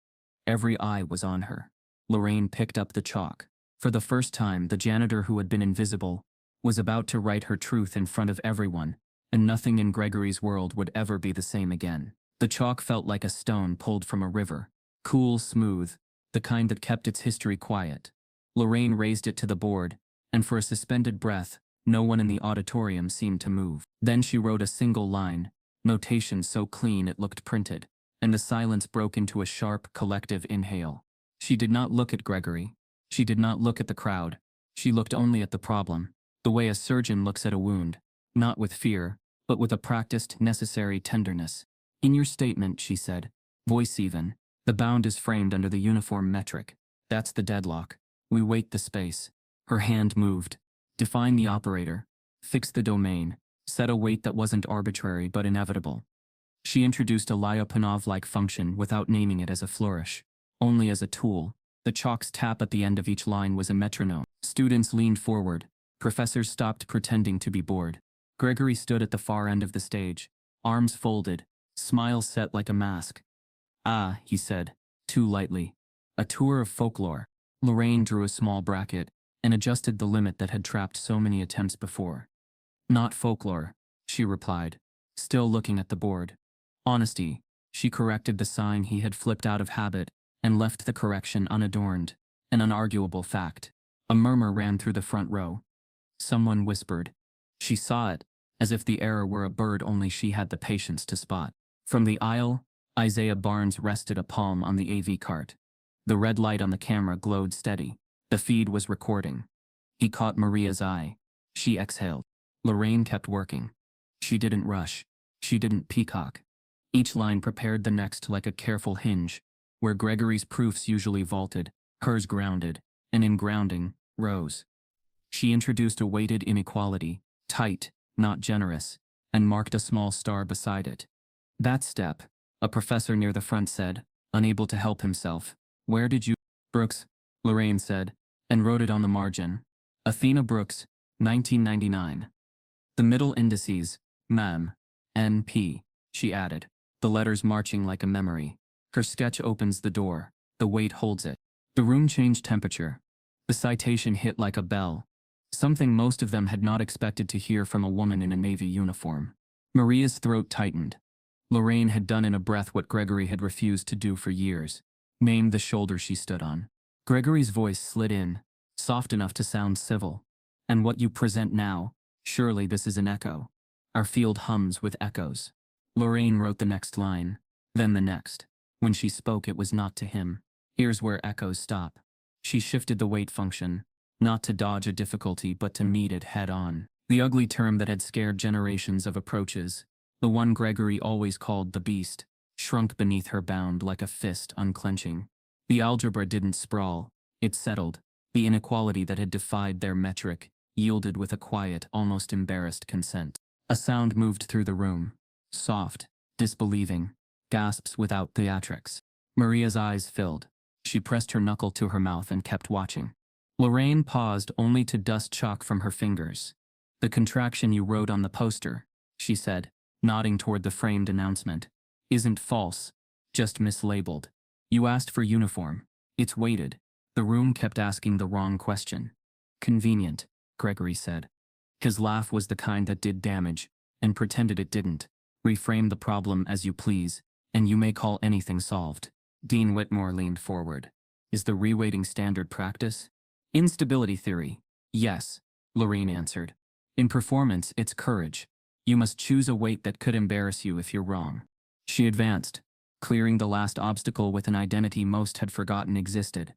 Every eye was on her. Lorraine picked up the chalk. For the first time, the janitor who had been invisible was about to write her truth in front of everyone, and nothing in Gregory's world would ever be the same again. The chalk felt like a stone pulled from a river, cool, smooth, the kind that kept its history quiet. Lorraine raised it to the board, and for a suspended breath, no one in the auditorium seemed to move. Then she wrote a single line, notation so clean it looked printed, and the silence broke into a sharp, collective inhale. She did not look at Gregory. She did not look at the crowd. She looked only at the problem, the way a surgeon looks at a wound, not with fear, but with a practiced, necessary tenderness. In your statement, she said, voice even, the bound is framed under the uniform metric. That's the deadlock. We wait the space. Her hand moved. Define the operator. Fix the domain. Set a weight that wasn't arbitrary but inevitable. She introduced a Lyapunov-like function without naming it as a flourish. Only as a tool. The chalk's tap at the end of each line was a metronome. Students leaned forward. Professors stopped pretending to be bored. Gregory stood at the far end of the stage, arms folded, smile set like a mask. Ah, he said, too lightly. A tour of folklore. Lorraine drew a small bracket and adjusted the limit that had trapped so many attempts before. Not folklore, she replied, still looking at the board. Honesty. She corrected the sign he had flipped out of habit and left the correction unadorned, an unarguable fact. A murmur ran through the front row. Someone whispered. She saw it, as if the error were a bird only she had the patience to spot. From the aisle, Isaiah Barnes rested a palm on the AV cart. The red light on the camera glowed steady. The feed was recording. He caught Maria's eye. She exhaled. Lorraine kept working. She didn't rush. She didn't peacock. Each line prepared the next like a careful hinge, where Gregory's proofs usually vaulted, hers grounded, and in grounding, rose. She introduced a weighted inequality, tight, not generous, and marked a small star beside it. That step, a professor near the front said, unable to help himself. Where did you? Brooks, Lorraine said, and wrote it on the margin. Athena Brooks, 1999. The middle indices, ma'am, N.P., she added, the letters marching like a memory. Her sketch opens the door. The weight holds it. The room changed temperature. The citation hit like a bell. Something most of them had not expected to hear from a woman in a Navy uniform. Maria's throat tightened. Lorraine had done in a breath what Gregory had refused to do for years. Named the shoulder she stood on. Gregory's voice slid in, soft enough to sound civil. And what you present now, surely this is an echo. Our field hums with echoes. Lorraine wrote the next line, then the next. When she spoke, it was not to him. Here's where echoes stop. She shifted the weight function, not to dodge a difficulty but to meet it head-on. The ugly term that had scared generations of approaches, the one Gregory always called the beast, shrunk beneath her bound like a fist unclenching. The algebra didn't sprawl, it settled. The inequality that had defied their metric yielded with a quiet, almost embarrassed consent. A sound moved through the room. Soft, disbelieving, gasps without theatrics. Maria's eyes filled. She pressed her knuckle to her mouth and kept watching. Lorraine paused only to dust chalk from her fingers. The contraction you wrote on the poster, she said, nodding toward the framed announcement, isn't false, just mislabeled. You asked for uniform. It's weighted. The room kept asking the wrong question. Convenient, Gregory said. His laugh was the kind that did damage, and pretended it didn't. Reframe the problem as you please, and you may call anything solved. Dean Whitmore leaned forward. Is the reweighting standard practice? Instability theory. Yes, Lorraine answered. In performance, it's courage. You must choose a weight that could embarrass you if you're wrong. She advanced, clearing the last obstacle with an identity most had forgotten existed.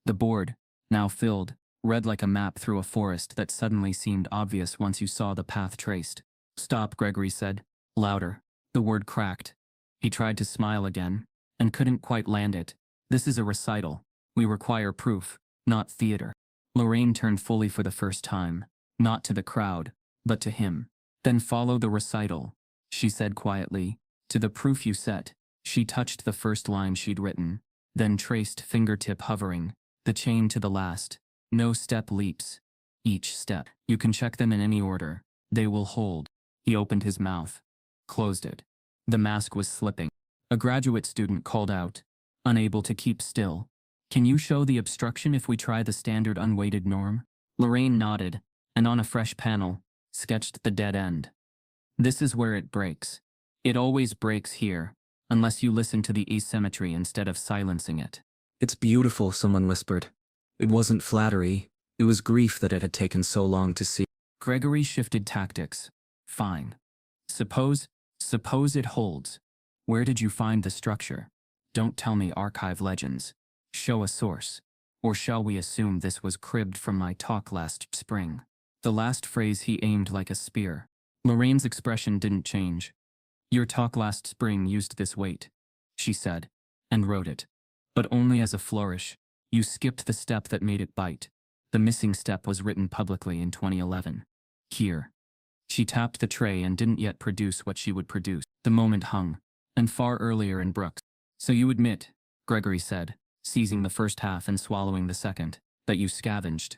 The board, now filled, read like a map through a forest that suddenly seemed obvious once you saw the path traced. Stop, Gregory said, louder. The word cracked. He tried to smile again, and couldn't quite land it. This is a recital. We require proof, not theater. Lorraine turned fully for the first time, not to the crowd, but to him. Then follow the recital, she said quietly. To the proof you set. She touched the first line she'd written, then traced, fingertip hovering, the chain to the last. No step leaps. Each step. You can check them in any order. They will hold. He opened his mouth. Closed it. The mask was slipping. A graduate student called out, unable to keep still. Can you show the obstruction if we try the standard unweighted norm? Lorraine nodded, and on a fresh panel, sketched the dead end. This is where it breaks. It always breaks here, unless you listen to the asymmetry instead of silencing it. It's beautiful, someone whispered. It wasn't flattery, it was grief that it had taken so long to see. Gregory shifted tactics. Fine. Suppose it holds. Where did you find the structure? Don't tell me archive legends. Show a source. Or shall we assume this was cribbed from my talk last spring? The last phrase he aimed like a spear. Lorraine's expression didn't change. Your talk last spring used this weight, she said, and wrote it. But only as a flourish. You skipped the step that made it bite. The missing step was written publicly in 2011. Here. She tapped the tray and didn't yet produce what she would produce. The moment hung, and far earlier in Brooks. So you admit, Gregory said, seizing the first half and swallowing the second, that you scavenged.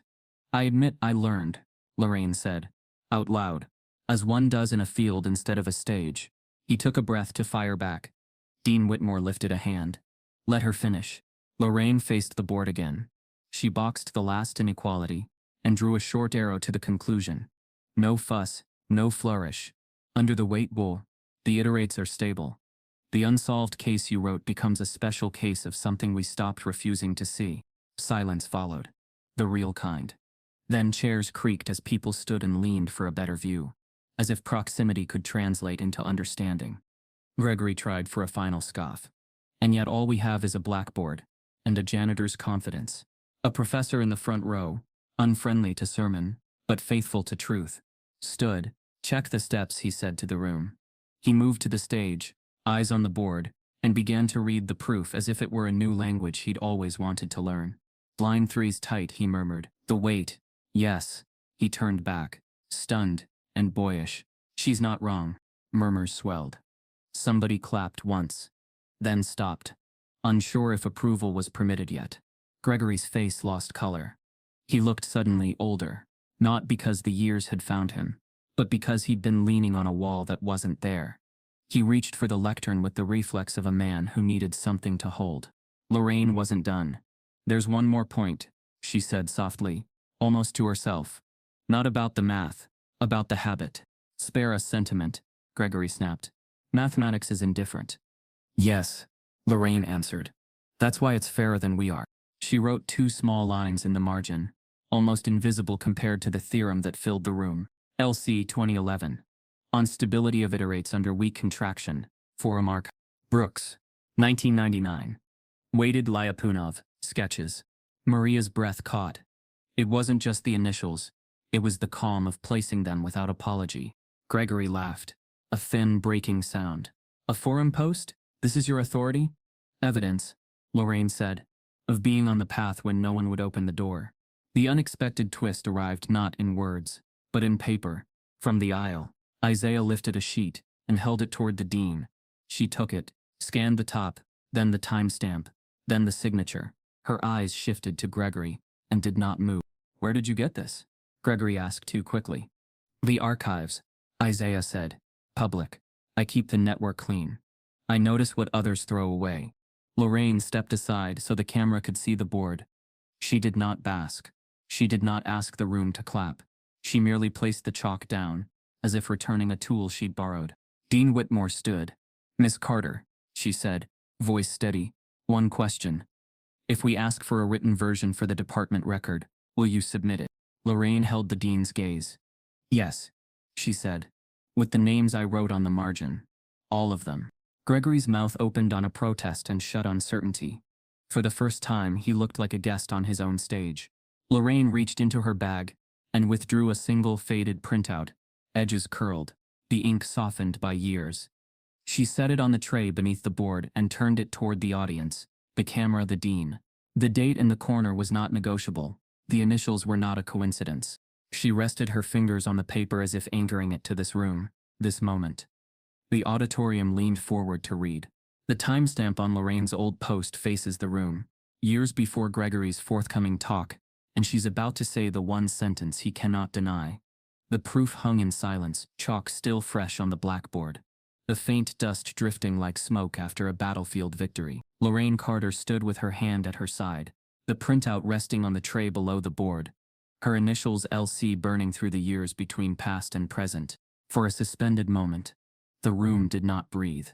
I admit I learned, Lorraine said, out loud, as one does in a field instead of a stage. He took a breath to fire back. Dean Whitmore lifted a hand. Let her finish. Lorraine faced the board again. She boxed the last inequality, and drew a short arrow to the conclusion. No fuss, no flourish. Under the weight rule, the iterates are stable. The unsolved case you wrote becomes a special case of something we stopped refusing to see. Silence followed. The real kind. Then chairs creaked as people stood and leaned for a better view, as if proximity could translate into understanding. Gregory tried for a final scoff. And yet all we have is a blackboard, and a janitor's confidence. A professor in the front row, unfriendly to sermon, but faithful to truth, stood. Check the steps, he said to the room. He moved to the stage, eyes on the board, and began to read the proof as if it were a new language he'd always wanted to learn. Line 3's tight, he murmured. The weight. Yes. He turned back, stunned and boyish. She's not wrong. Murmurs swelled. Somebody clapped once, then stopped, unsure if approval was permitted yet. Gregory's face lost color. He looked suddenly older, not because the years had found him, but because he'd been leaning on a wall that wasn't there. He reached for the lectern with the reflex of a man who needed something to hold. Lorraine wasn't done. There's one more point, she said softly, almost to herself. Not about the math, about the habit. Spare us sentiment, Gregory snapped. Mathematics is indifferent. Yes, Lorraine answered. That's why it's fairer than we are. She wrote 2 small lines in the margin, almost invisible compared to the theorem that filled the room. LC 2011. On stability of iterates under weak contraction. Forum arc. Brooks. 1999. Weighted Lyapunov. Sketches. Maria's breath caught. It wasn't just the initials. It was the calm of placing them without apology. Gregory laughed. A thin, breaking sound. A forum post? This is your authority? Evidence, Lorraine said, of being on the path when no one would open the door. The unexpected twist arrived not in words, but in paper. From the aisle, Isaiah lifted a sheet and held it toward the dean. She took it, scanned the top, then the timestamp, then the signature. Her eyes shifted to Gregory and did not move. Where did you get this? Gregory asked too quickly. The archives, Isaiah said. Public. I keep the network clean. I notice what others throw away. Lorraine stepped aside so the camera could see the board. She did not bask. She did not ask the room to clap. She merely placed the chalk down, as if returning a tool she'd borrowed. Dean Whitmore stood. Miss Carter, she said, voice steady. One question. If we ask for a written version for the department record, will you submit it? Lorraine held the dean's gaze. Yes, she said. With the names I wrote on the margin. All of them. Gregory's mouth opened on a protest and shut on certainty. For the first time, he looked like a guest on his own stage. Lorraine reached into her bag and withdrew a single faded printout, edges curled, the ink softened by years. She set it on the tray beneath the board and turned it toward the audience, the camera, the dean. The date in the corner was not negotiable. The initials were not a coincidence. She rested her fingers on the paper as if anchoring it to this room, this moment. The auditorium leaned forward to read. The timestamp on Lorraine's old post faces the room, years before Gregory's forthcoming talk, and she's about to say the one sentence he cannot deny. The proof hung in silence, chalk still fresh on the blackboard. The faint dust drifting like smoke after a battlefield victory. Lorraine Carter stood with her hand at her side, the printout resting on the tray below the board, her initials LC burning through the years between past and present. For a suspended moment, the room did not breathe.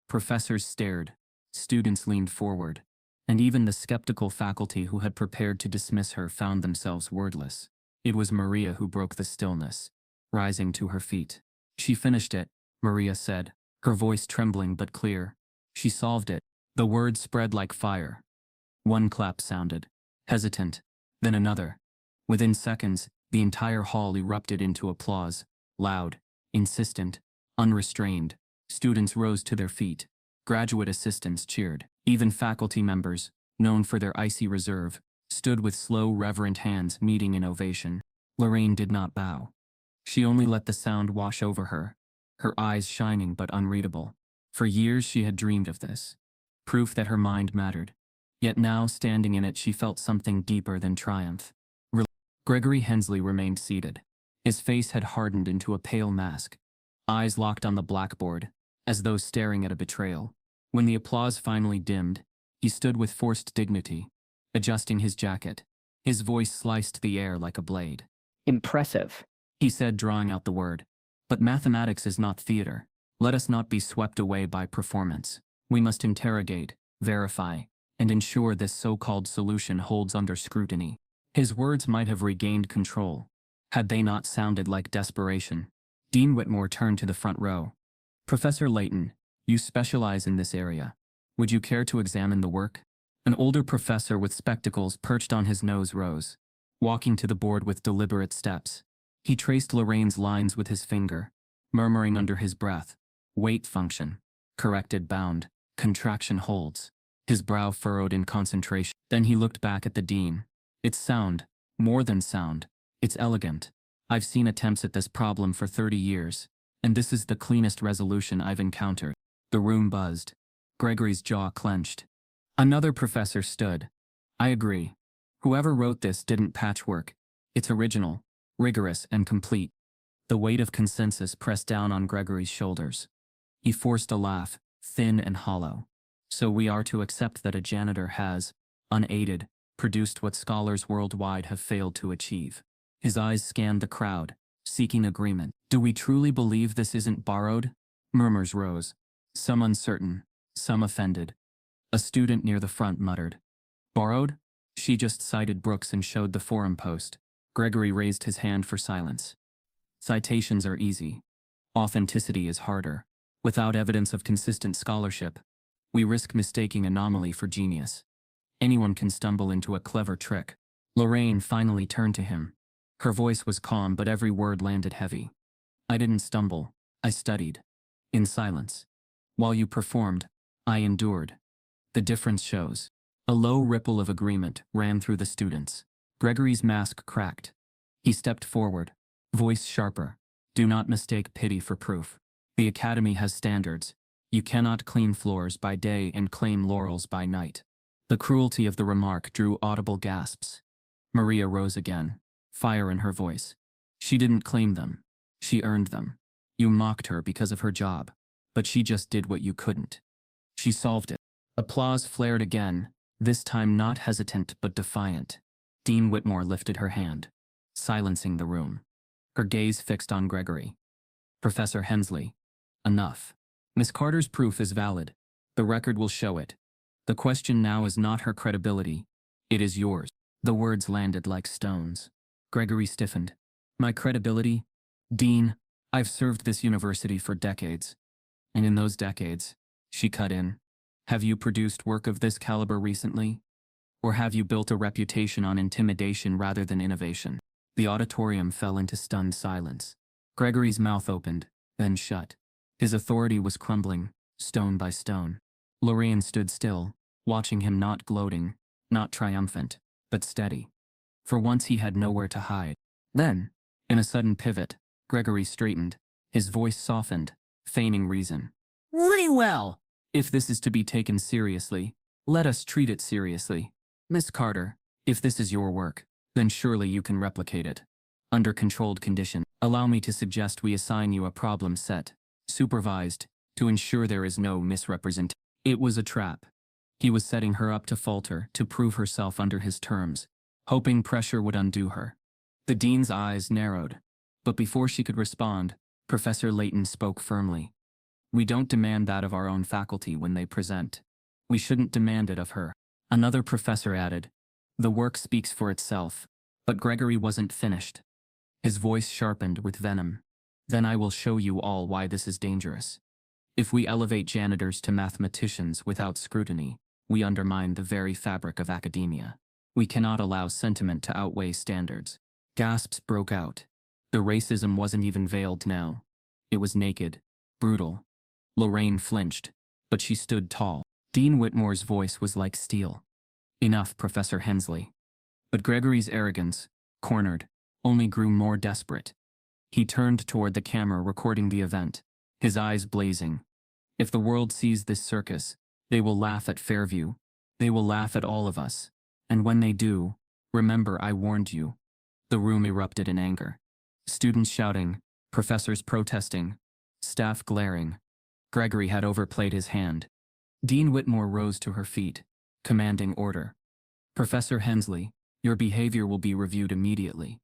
Professors stared, students leaned forward, and even the skeptical faculty who had prepared to dismiss her found themselves wordless. It was Maria who broke the stillness, rising to her feet. She finished it, Maria said, her voice trembling but clear. She solved it. The words spread like fire. One clap sounded, hesitant, then another. Within seconds, the entire hall erupted into applause, loud, insistent, unrestrained. Students rose to their feet. Graduate assistants cheered. Even faculty members, known for their icy reserve, stood with slow, reverent hands meeting in ovation. Lorraine did not bow. She only let the sound wash over her, her eyes shining but unreadable. For years she had dreamed of this. Proof that her mind mattered. Yet now, standing in it, she felt something deeper than triumph. Gregory Hensley remained seated. His face had hardened into a pale mask, eyes locked on the blackboard, as though staring at a betrayal. When the applause finally dimmed, he stood with forced dignity, adjusting his jacket. His voice sliced the air like a blade. Impressive, He said, drawing out the word. But mathematics is not theater. Let us not be swept away by performance. We must interrogate, verify, and ensure this so-called solution holds under scrutiny. His words might have regained control, had they not sounded like desperation. Dean Whitmore turned to the front row. Professor Layton, you specialize in this area. Would you care to examine the work? An older professor with spectacles perched on his nose rose, walking to the board with deliberate steps. He traced Lorraine's lines with his finger, murmuring under his breath, weight function, corrected bound, contraction holds. His brow furrowed in concentration. Then he looked back at the dean. It's sound, more than sound. It's elegant. I've seen attempts at this problem for 30 years, and this is the cleanest resolution I've encountered. The room buzzed. Gregory's jaw clenched. Another professor stood. I agree. Whoever wrote this didn't patchwork. It's original, rigorous, and complete. The weight of consensus pressed down on Gregory's shoulders. He forced a laugh, thin and hollow. So we are to accept that a janitor has, unaided, produced what scholars worldwide have failed to achieve. His eyes scanned the crowd, seeking agreement. Do we truly believe this isn't borrowed? Murmurs rose, some uncertain, some offended. A student near the front muttered, borrowed? She just cited Brooks and showed the forum post. Gregory raised his hand for silence. Citations are easy. Authenticity is harder. Without evidence of consistent scholarship, we risk mistaking anomaly for genius. Anyone can stumble into a clever trick. Lorraine finally turned to him. Her voice was calm, but every word landed heavy. I didn't stumble. I studied. In silence. While you performed, I endured. The difference shows. A low ripple of agreement ran through the students. Gregory's mask cracked. He stepped forward, voice sharper. Do not mistake pity for proof. The academy has standards. You cannot clean floors by day and claim laurels by night. The cruelty of the remark drew audible gasps. Maria rose again, fire in her voice. She didn't claim them. She earned them. You mocked her because of her job, but she just did what you couldn't. She solved it. Applause flared again, this time not hesitant but defiant. Dean Whitmore lifted her hand, silencing the room. Her gaze fixed on Gregory. Professor Hensley, enough. Miss Carter's proof is valid. The record will show it. The question now is not her credibility. It is yours. The words landed like stones. Gregory stiffened. My credibility? Dean, I've served this university for decades. And in those decades, she cut in. Have you produced work of this caliber recently? Or have you built a reputation on intimidation rather than innovation? The auditorium fell into stunned silence. Gregory's mouth opened, then shut. His authority was crumbling, stone by stone. Lorraine stood still, watching him, not gloating, not triumphant, but steady. For once he had nowhere to hide. Then, in a sudden pivot, Gregory straightened, his voice softened, feigning reason. Very well. If this is to be taken seriously, let us treat it seriously. Miss Carter, if this is your work, then surely you can replicate it. Under controlled conditions. Allow me to suggest we assign you a problem set, supervised, to ensure there is no misrepresentation. It was a trap. He was setting her up to falter, to prove herself under his terms, hoping pressure would undo her. The dean's eyes narrowed, but before she could respond, Professor Layton spoke firmly. We don't demand that of our own faculty when they present. We shouldn't demand it of her. Another professor added, the work speaks for itself. But Gregory wasn't finished. His voice sharpened with venom. Then I will show you all why this is dangerous. If we elevate janitors to mathematicians without scrutiny, we undermine the very fabric of academia. We cannot allow sentiment to outweigh standards. Gasps broke out. The racism wasn't even veiled now. It was naked, brutal. Lorraine flinched, but she stood tall. Dean Whitmore's voice was like steel. Enough, Professor Hensley. But Gregory's arrogance, cornered, only grew more desperate. He turned toward the camera recording the event, his eyes blazing. If the world sees this circus, they will laugh at Fairview. They will laugh at all of us. And when they do, remember I warned you. The room erupted in anger. Students shouting, professors protesting, staff glaring. Gregory had overplayed his hand. Dean Whitmore rose to her feet, commanding order. Professor Hensley, your behavior will be reviewed immediately.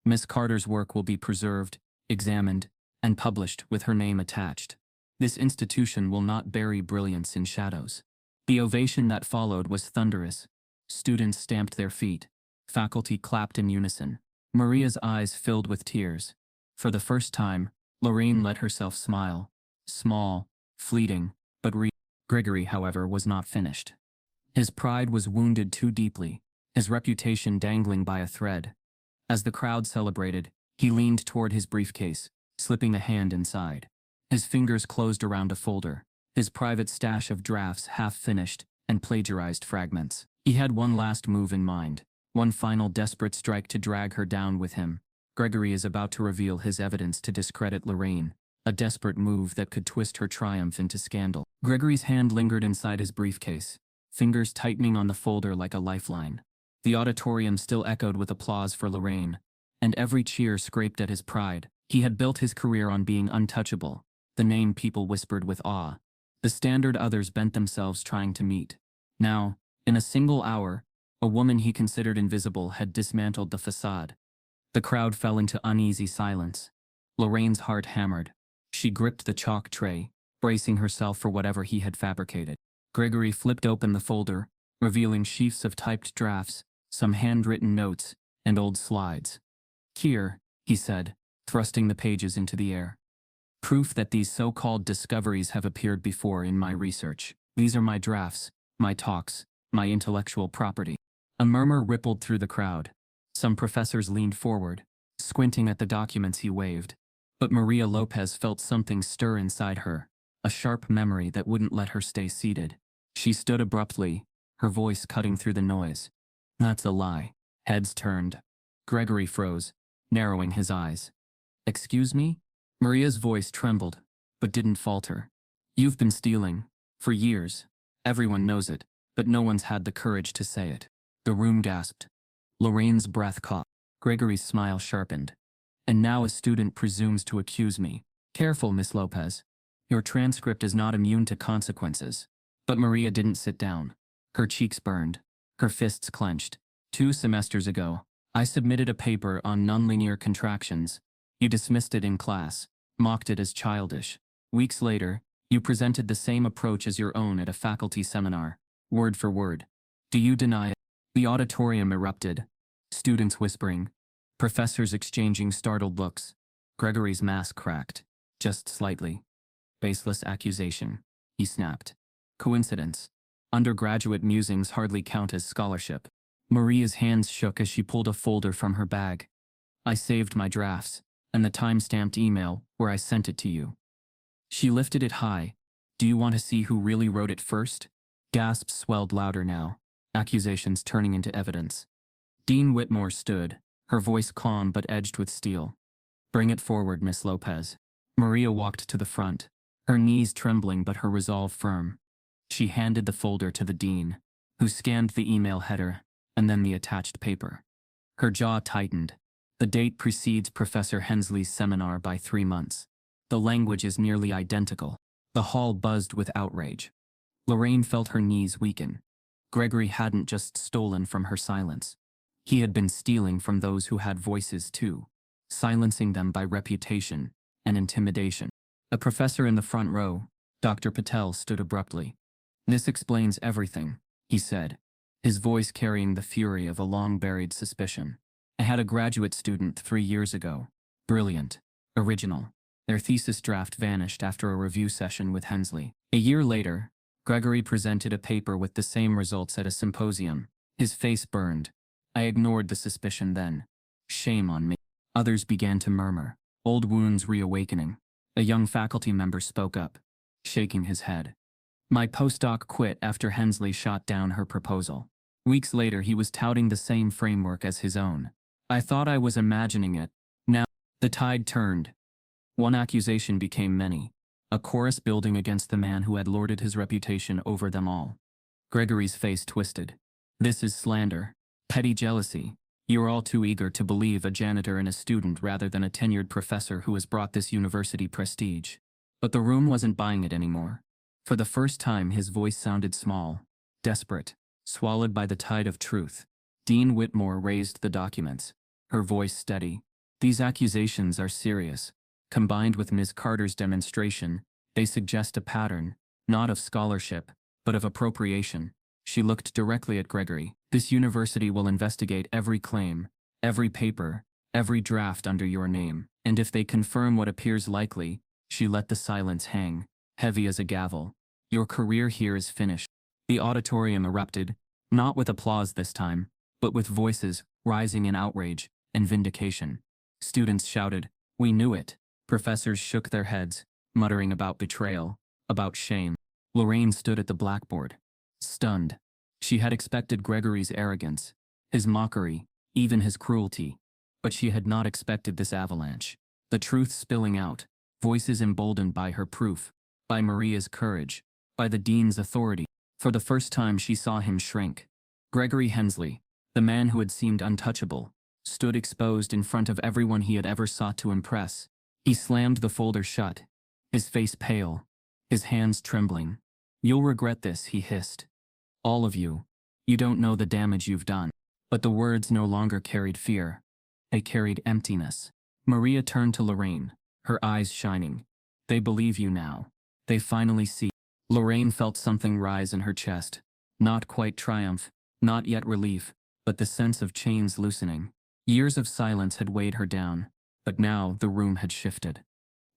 Miss Carter's work will be preserved, examined, and published with her name attached. This institution will not bury brilliance in shadows. The ovation that followed was thunderous. Students stamped their feet. Faculty clapped in unison. Maria's eyes filled with tears. For the first time, Lorraine let herself smile. Small, fleeting, but real. Gregory, however, was not finished. His pride was wounded too deeply, his reputation dangling by a thread. As the crowd celebrated, he leaned toward his briefcase, slipping a hand inside. His fingers closed around a folder, his private stash of drafts half-finished and plagiarized fragments. He had one last move in mind, one final desperate strike to drag her down with him. Gregory is about to reveal his evidence to discredit Lorraine, a desperate move that could twist her triumph into scandal. Gregory's hand lingered inside his briefcase, fingers tightening on the folder like a lifeline. The auditorium still echoed with applause for Lorraine, and every cheer scraped at his pride. He had built his career on being untouchable, the name people whispered with awe, the standard others bent themselves trying to meet. Now, in a single hour, a woman he considered invisible had dismantled the facade. The crowd fell into uneasy silence. Lorraine's heart hammered. She gripped the chalk tray, bracing herself for whatever he had fabricated. Gregory flipped open the folder, revealing sheafs of typed drafts, some handwritten notes, and old slides. Here, he said, thrusting the pages into the air. Proof that these so-called discoveries have appeared before in my research. These are my drafts, my talks, my intellectual property. A murmur rippled through the crowd. Some professors leaned forward, squinting at the documents he waved. But Maria Lopez felt something stir inside her, a sharp memory that wouldn't let her stay seated. She stood abruptly, her voice cutting through the noise. That's a lie. Heads turned. Gregory froze, narrowing his eyes. Excuse me? Maria's voice trembled, but didn't falter. You've been stealing. For years. Everyone knows it, but no one's had the courage to say it. The room gasped. Lorraine's breath caught. Gregory's smile sharpened. And now a student presumes to accuse me. Careful, Miss Lopez. Your transcript is not immune to consequences. But Maria didn't sit down. Her cheeks burned. Her fists clenched. 2 semesters ago, I submitted a paper on nonlinear contractions. You dismissed it in class, mocked it as childish. Weeks later, you presented the same approach as your own at a faculty seminar, word for word. Do you deny it? The auditorium erupted. Students whispering. Professors exchanging startled looks. Gregory's mask cracked, just slightly. Baseless accusation, he snapped. Coincidence. Undergraduate musings hardly count as scholarship. Maria's hands shook as she pulled a folder from her bag. I saved my drafts, and the time-stamped email where I sent it to you. She lifted it high. Do you want to see who really wrote it first? Gasps swelled louder now, accusations turning into evidence. Dean Whitmore stood, her voice calm but edged with steel. Bring it forward, Miss Lopez. Maria walked to the front, her knees trembling but her resolve firm. She handed the folder to the dean, who scanned the email header and then the attached paper. Her jaw tightened. The date precedes Professor Hensley's seminar by 3 months. The language is nearly identical. The hall buzzed with outrage. Lorraine felt her knees weaken. Gregory hadn't just stolen from her silence. He had been stealing from those who had voices too, silencing them by reputation and intimidation. A professor in the front row, Dr. Patel, stood abruptly. "This explains everything," he said, his voice carrying the fury of a long-buried suspicion. "I had a graduate student 3 years ago. Brilliant. Original. Their thesis draft vanished after a review session with Hensley. A year later, Gregory presented a paper with the same results at a symposium. His face burned. I ignored the suspicion then. Shame on me." Others began to murmur, old wounds reawakening. A young faculty member spoke up, shaking his head. "My postdoc quit after Hensley shot down her proposal. Weeks later he was touting the same framework as his own. I thought I was imagining it. Now, the tide turned. One accusation became many, a chorus building against the man who had lorded his reputation over them all." Gregory's face twisted. "This is slander. Petty jealousy. You are all too eager to believe a janitor and a student rather than a tenured professor who has brought this university prestige." But the room wasn't buying it anymore. For the first time his voice sounded small, desperate, swallowed by the tide of truth. Dean Whitmore raised the documents, her voice steady. "These accusations are serious. Combined with Ms. Carter's demonstration, they suggest a pattern, not of scholarship, but of appropriation." She looked directly at Gregory. "This university will investigate every claim, every paper, every draft under your name, and if they confirm what appears likely," she let the silence hang, heavy as a gavel, "your career here is finished." The auditorium erupted, not with applause this time, but with voices rising in outrage and vindication. Students shouted, "We knew it." Professors shook their heads, muttering about betrayal, about shame. Lorraine stood at the blackboard, stunned. She had expected Gregory's arrogance, his mockery, even his cruelty. But she had not expected this avalanche. The truth spilling out, voices emboldened by her proof, by Maria's courage, by the dean's authority. For the first time she saw him shrink. Gregory Hensley, the man who had seemed untouchable, stood exposed in front of everyone he had ever sought to impress. He slammed the folder shut, his face pale, his hands trembling. "You'll regret this," he hissed. "All of you. You don't know the damage you've done." But the words no longer carried fear. They carried emptiness. Maria turned to Lorraine, her eyes shining. "They believe you now. They finally see." Lorraine felt something rise in her chest. Not quite triumph, not yet relief, but the sense of chains loosening. Years of silence had weighed her down, but now the room had shifted.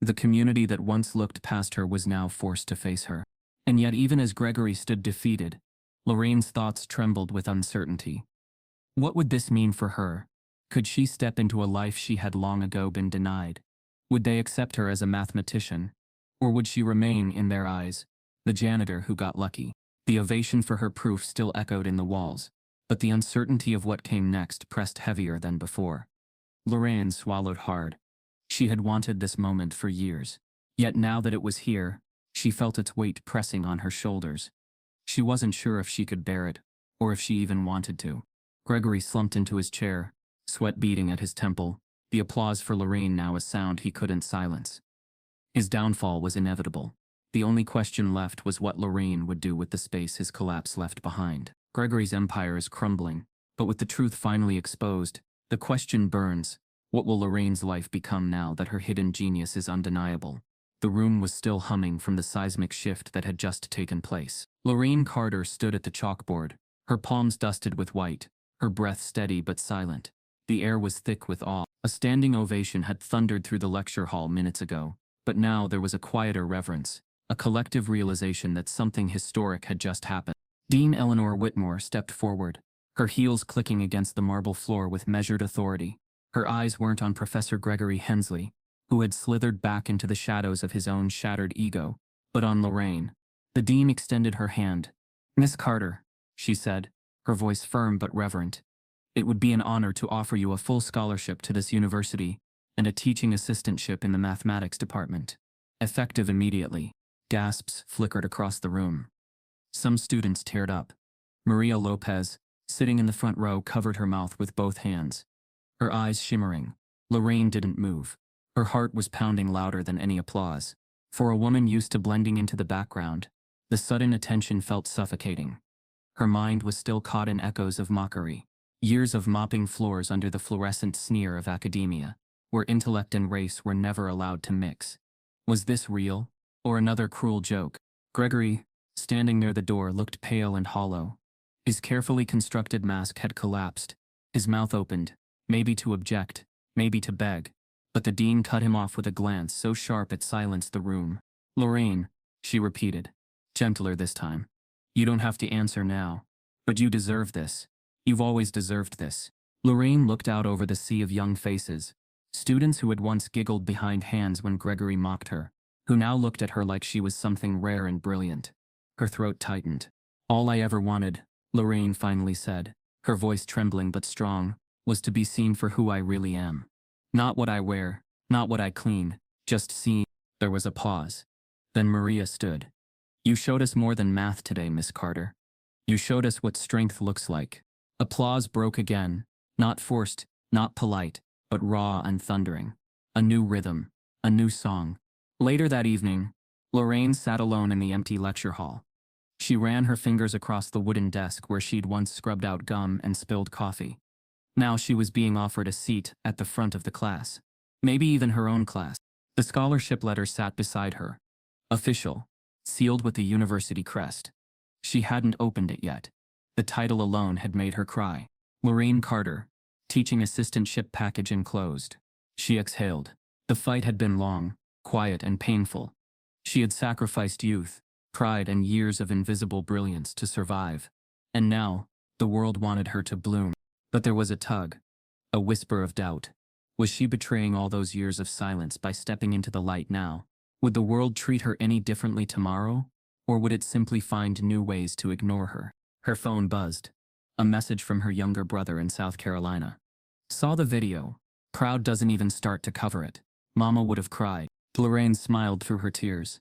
The community that once looked past her was now forced to face her. And yet even as Gregory stood defeated, Lorraine's thoughts trembled with uncertainty. What would this mean for her? Could she step into a life she had long ago been denied? Would they accept her as a mathematician? Or would she remain, in their eyes, the janitor who got lucky? The ovation for her proof still echoed in the walls, but the uncertainty of what came next pressed heavier than before. Lorraine swallowed hard. She had wanted this moment for years. Yet now that it was here, she felt its weight pressing on her shoulders. She wasn't sure if she could bear it, or if she even wanted to. Gregory slumped into his chair, sweat beading at his temple, the applause for Lorraine now a sound he couldn't silence. His downfall was inevitable. The only question left was what Lorraine would do with the space his collapse left behind. Gregory's empire is crumbling, but with the truth finally exposed, the question burns: what will Lorraine's life become now that her hidden genius is undeniable? The room was still humming from the seismic shift that had just taken place. Lorraine Carter stood at the chalkboard, her palms dusted with white, her breath steady but silent. The air was thick with awe. A standing ovation had thundered through the lecture hall minutes ago, but now there was a quieter reverence, a collective realization that something historic had just happened. Dean Eleanor Whitmore stepped forward, her heels clicking against the marble floor with measured authority. Her eyes weren't on Professor Gregory Hensley, who had slithered back into the shadows of his own shattered ego, but on Lorraine. The dean extended her hand. "Miss Carter," she said, her voice firm but reverent, "it would be an honor to offer you a full scholarship to this university and a teaching assistantship in the mathematics department. Effective immediately." Gasps flickered across the room. Some students teared up. Maria Lopez, sitting in the front row, covered her mouth with both hands, her eyes shimmering. Lorraine didn't move. Her heart was pounding louder than any applause. For a woman used to blending into the background, the sudden attention felt suffocating. Her mind was still caught in echoes of mockery. Years of mopping floors under the fluorescent sneer of academia, where intellect and race were never allowed to mix. Was this real? Or another cruel joke? Gregory, standing near the door, looked pale and hollow. His carefully constructed mask had collapsed. His mouth opened, maybe to object, maybe to beg. But the dean cut him off with a glance so sharp it silenced the room. "Lorraine," she repeated, gentler this time. "You don't have to answer now. But you deserve this. You've always deserved this." Lorraine looked out over the sea of young faces, students who had once giggled behind hands when Gregory mocked her, who now looked at her like she was something rare and brilliant. Her throat tightened. "All I ever wanted," Lorraine finally said, her voice trembling but strong, "was to be seen for who I really am. Not what I wear, not what I clean, just seen." There was a pause. Then Maria stood. "You showed us more than math today, Miss Carter. You showed us what strength looks like." Applause broke again, not forced, not polite, but raw and thundering. A new rhythm, a new song. Later that evening, Lorraine sat alone in the empty lecture hall. She ran her fingers across the wooden desk where she'd once scrubbed out gum and spilled coffee. Now she was being offered a seat at the front of the class. Maybe even her own class. The scholarship letter sat beside her. Official. Sealed with the university crest. She hadn't opened it yet. The title alone had made her cry. Lorraine Carter. Teaching assistantship package enclosed. She exhaled. The fight had been long, quiet and painful. She had sacrificed youth, pride and years of invisible brilliance to survive. And now, the world wanted her to bloom. But there was a tug. A whisper of doubt. Was she betraying all those years of silence by stepping into the light now? Would the world treat her any differently tomorrow? Or would it simply find new ways to ignore her? Her phone buzzed. A message from her younger brother in South Carolina. "Saw the video. Crowd doesn't even start to cover it. Mama would have cried." Lorraine smiled through her tears.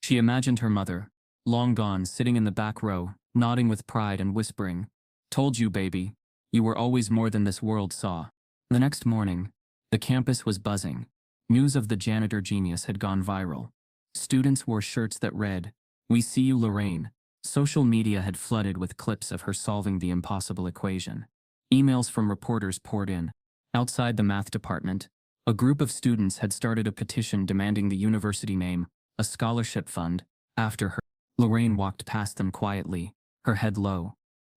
She imagined her mother, long gone, sitting in the back row, nodding with pride and whispering, "Told you, baby. You were always more than this world saw." The next morning, the campus was buzzing. News of the janitor genius had gone viral. Students wore shirts that read, "We see you, Lorraine." Social media had flooded with clips of her solving the impossible equation. Emails from reporters poured in. Outside the math department, a group of students had started a petition demanding the university name a scholarship fund after her. Lorraine walked past them quietly, her head low.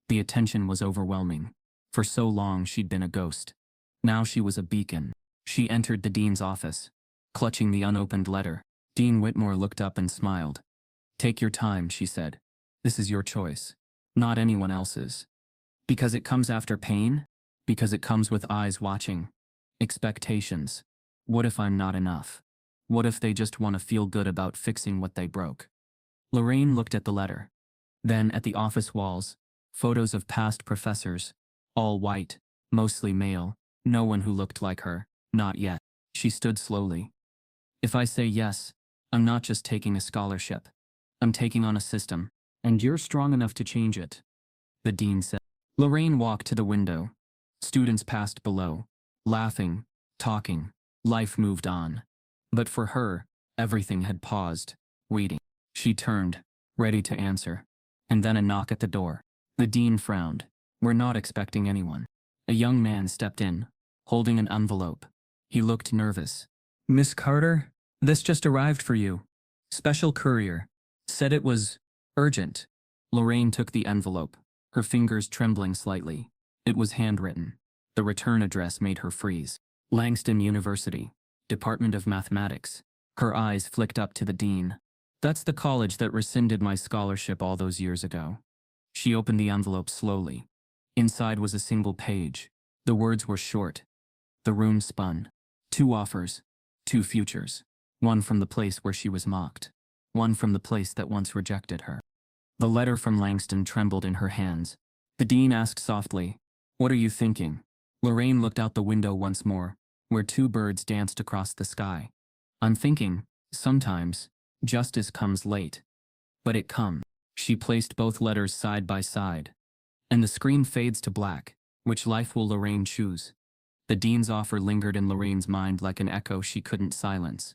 The attention was overwhelming. For so long she'd been a ghost. Now she was a beacon. She entered the dean's office, clutching the unopened letter. Dean Whitmore looked up and smiled. "Take your time," she said. "This is your choice, not anyone else's." Because it comes after pain? Because it comes with eyes watching. Expectations. What if I'm not enough? What if they just want to feel good about fixing what they broke? Lorraine looked at the letter. Then at the office walls, photos of past professors, all white, mostly male, no one who looked like her, not yet. She stood slowly. "If I say yes, I'm not just taking a scholarship. I'm taking on a system, and you're strong enough to change it," the dean said. Lorraine walked to the window. Students passed below, laughing, talking. Life moved on. But for her, everything had paused, waiting. She turned, ready to answer. And then a knock at the door. The dean frowned. "We're not expecting anyone." A young man stepped in, holding an envelope. He looked nervous. "Miss Carter, this just arrived for you. Special courier. Said it was urgent." Lorraine took the envelope, her fingers trembling slightly. It was handwritten. The return address made her freeze. Langston University, Department of Mathematics. Her eyes flicked up to the dean. "That's the college that rescinded my scholarship all those years ago." She opened the envelope slowly. Inside was a single page. The words were short. The room spun. 2 offers. 2 futures. One from the place where she was mocked. One from the place that once rejected her. The letter from Langston trembled in her hands. The dean asked softly, "What are you thinking?" Lorraine looked out the window once more, where 2 birds danced across the sky. "I'm thinking, sometimes, justice comes late. But it comes." She placed both letters side by side. And the screen fades to black. Which life will Lorraine choose? The dean's offer lingered in Lorraine's mind like an echo she couldn't silence.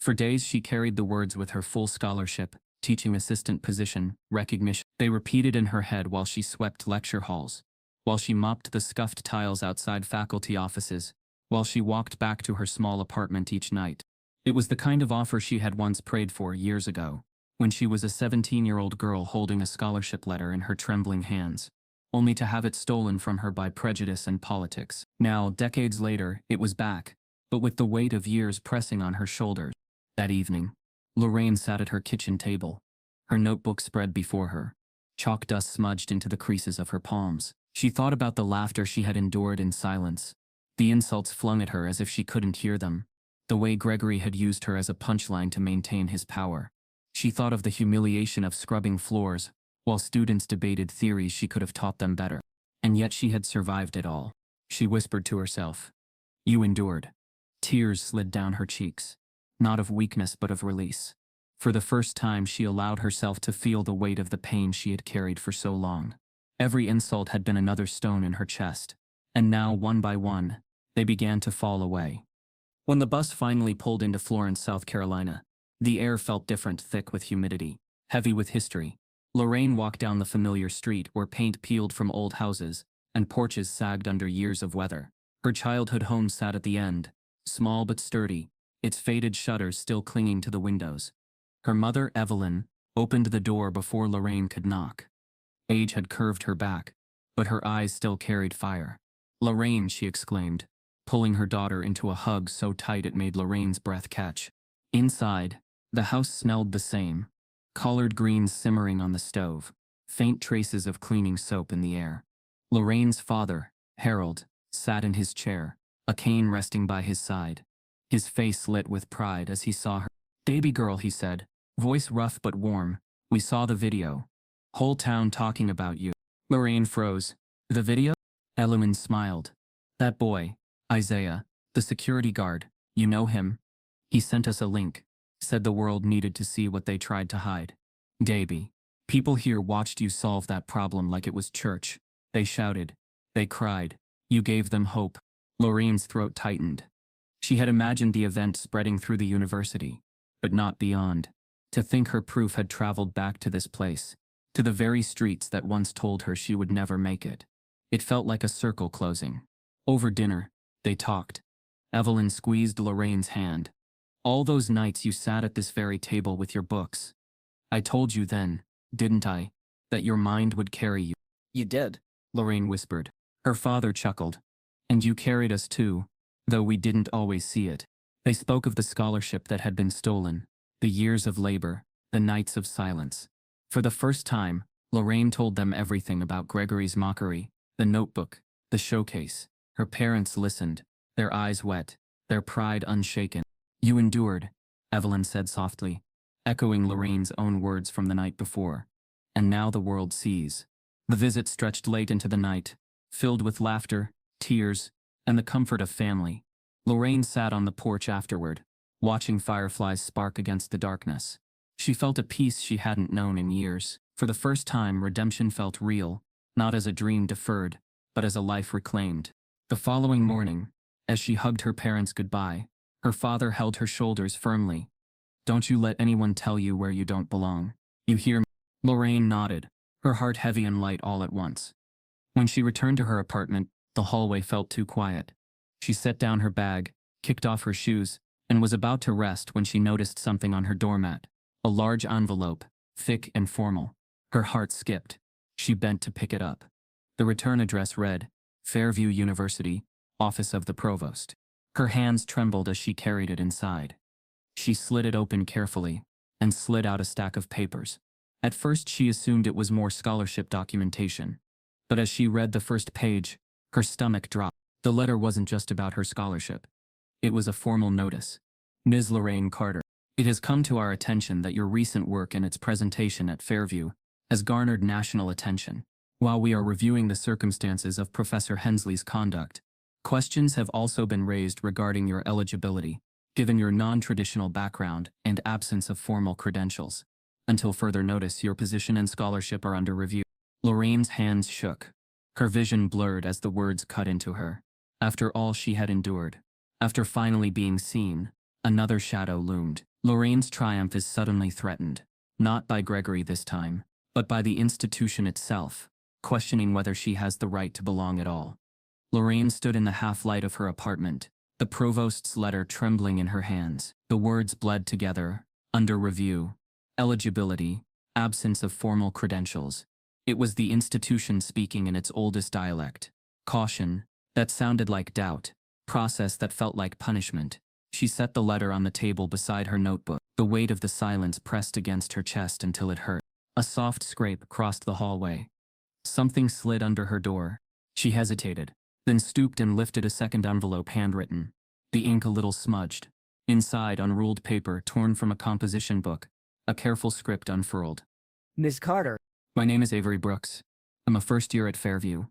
For days she carried the words with her full scholarship, teaching assistant position, recognition. They repeated in her head while she swept lecture halls, while she mopped the scuffed tiles outside faculty offices, while she walked back to her small apartment each night. It was the kind of offer she had once prayed for years ago, when she was a 17-year-old girl holding a scholarship letter in her trembling hands, only to have it stolen from her by prejudice and politics. Now, decades later, it was back, but with the weight of years pressing on her shoulders. That evening, Lorraine sat at her kitchen table, her notebook spread before her, chalk dust smudged into the creases of her palms. She thought about the laughter she had endured in silence, the insults flung at her as if she couldn't hear them, the way Gregory had used her as a punchline to maintain his power. She thought of the humiliation of scrubbing floors, while students debated theories she could have taught them better. And yet she had survived it all. She whispered to herself, "You endured." Tears slid down her cheeks, not of weakness but of release. For the first time she allowed herself to feel the weight of the pain she had carried for so long. Every insult had been another stone in her chest, and now, one by one, they began to fall away. When the bus finally pulled into Florence, South Carolina, the air felt different, thick with humidity, heavy with history. Lorraine walked down the familiar street where paint peeled from old houses and porches sagged under years of weather. Her childhood home sat at the end, small but sturdy, its faded shutters still clinging to the windows. Her mother, Evelyn, opened the door before Lorraine could knock. Age had curved her back, but her eyes still carried fire. "Lorraine," she exclaimed, pulling her daughter into a hug so tight it made Lorraine's breath catch. Inside, the house smelled the same, collard greens simmering on the stove, faint traces of cleaning soap in the air. Lorraine's father, Harold, sat in his chair, a cane resting by his side. His face lit with pride as he saw her. "Baby girl," he said, voice rough but warm, "we saw the video. Whole town talking about you." Lorraine froze. "The video?" Elohim smiled. "That boy, Isaiah, the security guard, you know him? He sent us a link, said the world needed to see what they tried to hide. Davy, people here watched you solve that problem like it was church. They shouted. They cried. You gave them hope." Lorraine's throat tightened. She had imagined the event spreading through the university, but not beyond. To think her proof had traveled back to this place, to the very streets that once told her she would never make it. It felt like a circle closing. Over dinner, they talked. Evelyn squeezed Lorraine's hand. "All those nights you sat at this very table with your books. I told you then, didn't I, that your mind would carry you?" "You did," Lorraine whispered. Her father chuckled. "And you carried us too, though we didn't always see it." They spoke of the scholarship that had been stolen, the years of labor, the nights of silence. For the first time, Lorraine told them everything about Gregory's mockery, the notebook, the showcase. Her parents listened, their eyes wet, their pride unshaken. "You endured," Evelyn said softly, echoing Lorraine's own words from the night before. "And now the world sees." The visit stretched late into the night, filled with laughter, tears, and the comfort of family. Lorraine sat on the porch afterward, watching fireflies spark against the darkness. She felt a peace she hadn't known in years. For the first time, redemption felt real, not as a dream deferred, but as a life reclaimed. The following morning, as she hugged her parents goodbye, her father held her shoulders firmly. "Don't you let anyone tell you where you don't belong. You hear me?" Lorraine nodded, her heart heavy and light all at once. When she returned to her apartment, the hallway felt too quiet. She set down her bag, kicked off her shoes, and was about to rest when she noticed something on her doormat. A large envelope, thick and formal. Her heart skipped. She bent to pick it up. The return address read, Fairview University, Office of the Provost. Her hands trembled as she carried it inside. She slid it open carefully, and slid out a stack of papers. At first she assumed it was more scholarship documentation. But as she read the first page, her stomach dropped. The letter wasn't just about her scholarship. It was a formal notice. "Ms. Lorraine Carter, it has come to our attention that your recent work and its presentation at Fairview has garnered national attention. While we are reviewing the circumstances of Professor Hensley's conduct, questions have also been raised regarding your eligibility, given your non-traditional background and absence of formal credentials. Until further notice, your position and scholarship are under review." Lorraine's hands shook. Her vision blurred as the words cut into her. After all she had endured, after finally being seen, another shadow loomed. Lorraine's triumph is suddenly threatened. Not by Gregory this time, but by the institution itself, questioning whether she has the right to belong at all. Lorraine stood in the half-light of her apartment, the provost's letter trembling in her hands. The words bled together: under review, eligibility, absence of formal credentials. It was the institution speaking in its oldest dialect. Caution, that sounded like doubt. Process that felt like punishment. She set the letter on the table beside her notebook. The weight of the silence pressed against her chest until it hurt. A soft scrape crossed the hallway. Something slid under her door. She hesitated, then stooped and lifted a second envelope, handwritten. The ink a little smudged. Inside, unruled paper torn from a composition book. A careful script unfurled. Miss Carter. My name is Avery Brooks. I'm a first year at Fairview.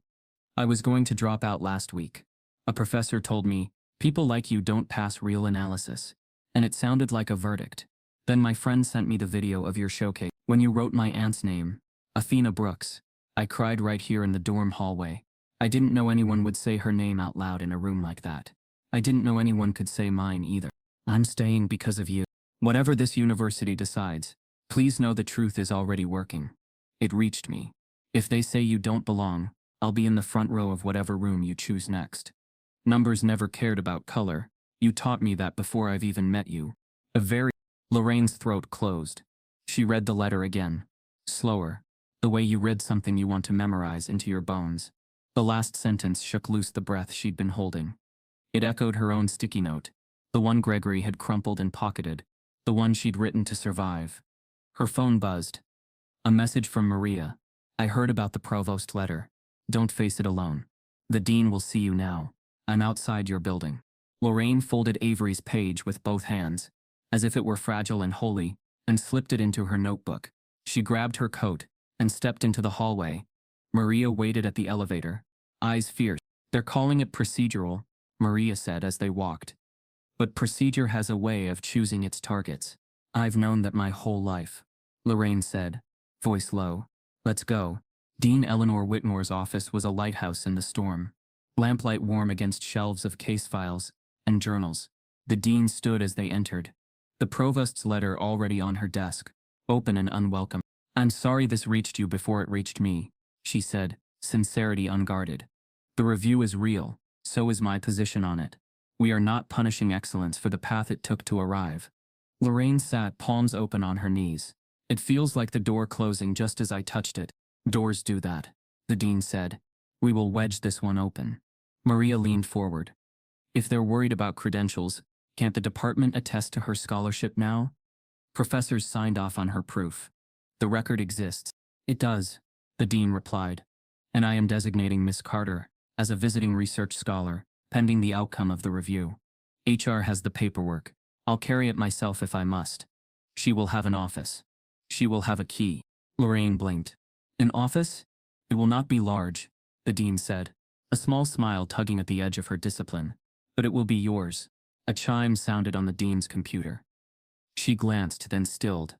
I was going to drop out last week. A professor told me, people like you don't pass real analysis. And it sounded like a verdict. Then my friend sent me the video of your showcase. When you wrote my aunt's name, Athena Brooks, I cried right here in the dorm hallway. I didn't know anyone would say her name out loud in a room like that. I didn't know anyone could say mine either. I'm staying because of you. Whatever this university decides, please know the truth is already working. It reached me. If they say you don't belong, I'll be in the front row of whatever room you choose next. Numbers never cared about color. You taught me that before I've even met you. Lorraine's throat closed. She read the letter again. Slower. The way you read something you want to memorize into your bones. The last sentence shook loose the breath she'd been holding. It echoed her own sticky note. The one Gregory had crumpled and pocketed. The one she'd written to survive. Her phone buzzed. A message from Maria. I heard about the provost letter. Don't face it alone. The dean will see you now. I'm outside your building. Lorraine folded Avery's page with both hands, as if it were fragile and holy, and slipped it into her notebook. She grabbed her coat and stepped into the hallway. Maria waited at the elevator, eyes fierce. They're calling it procedural, Maria said as they walked. But procedure has a way of choosing its targets. I've known that my whole life, Lorraine said, voice low. Let's go. Dean Eleanor Whitmore's office was a lighthouse in the storm. Lamplight warm against shelves of case files and journals. The dean stood as they entered. The provost's letter already on her desk, open and unwelcome. I'm sorry this reached you before it reached me, she said, sincerity unguarded. The review is real, so is my position on it. We are not punishing excellence for the path it took to arrive. Lorraine sat, palms open on her knees. It feels like the door closing just as I touched it. Doors do that, the dean said. We will wedge this one open. Maria leaned forward. If they're worried about credentials, can't the department attest to her scholarship now? Professors signed off on her proof. The record exists. It does, the dean replied. And I am designating Miss Carter as a visiting research scholar, pending the outcome of the review. HR has the paperwork. I'll carry it myself if I must. She will have an office. She will have a key. Lorraine blinked. An office? It will not be large, the dean said, a small smile tugging at the edge of her discipline. But it will be yours. A chime sounded on the dean's computer. She glanced, then stilled.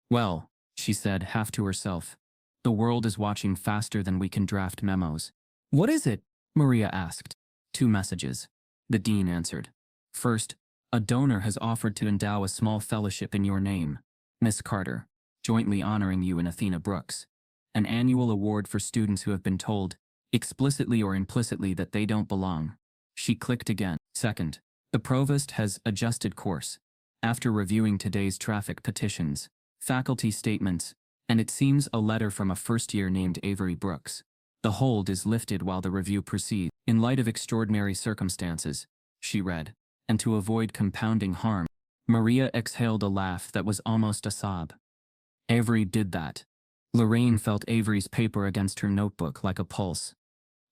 Well, she said, half to herself. The world is watching faster than we can draft memos. What is it? Maria asked. 2 messages. The dean answered. First, a donor has offered to endow a small fellowship in your name, Miss Carter, jointly honoring you and Athena Brooks. An annual award for students who have been told, explicitly or implicitly, that they don't belong. She clicked again. Second, the provost has adjusted course. After reviewing today's traffic petitions, faculty statements, and it seems a letter from a first year named Avery Brooks. The hold is lifted while the review proceeds. In light of extraordinary circumstances, she read, and to avoid compounding harm. Maria exhaled a laugh that was almost a sob. Avery did that. Lorraine felt Avery's paper against her notebook like a pulse.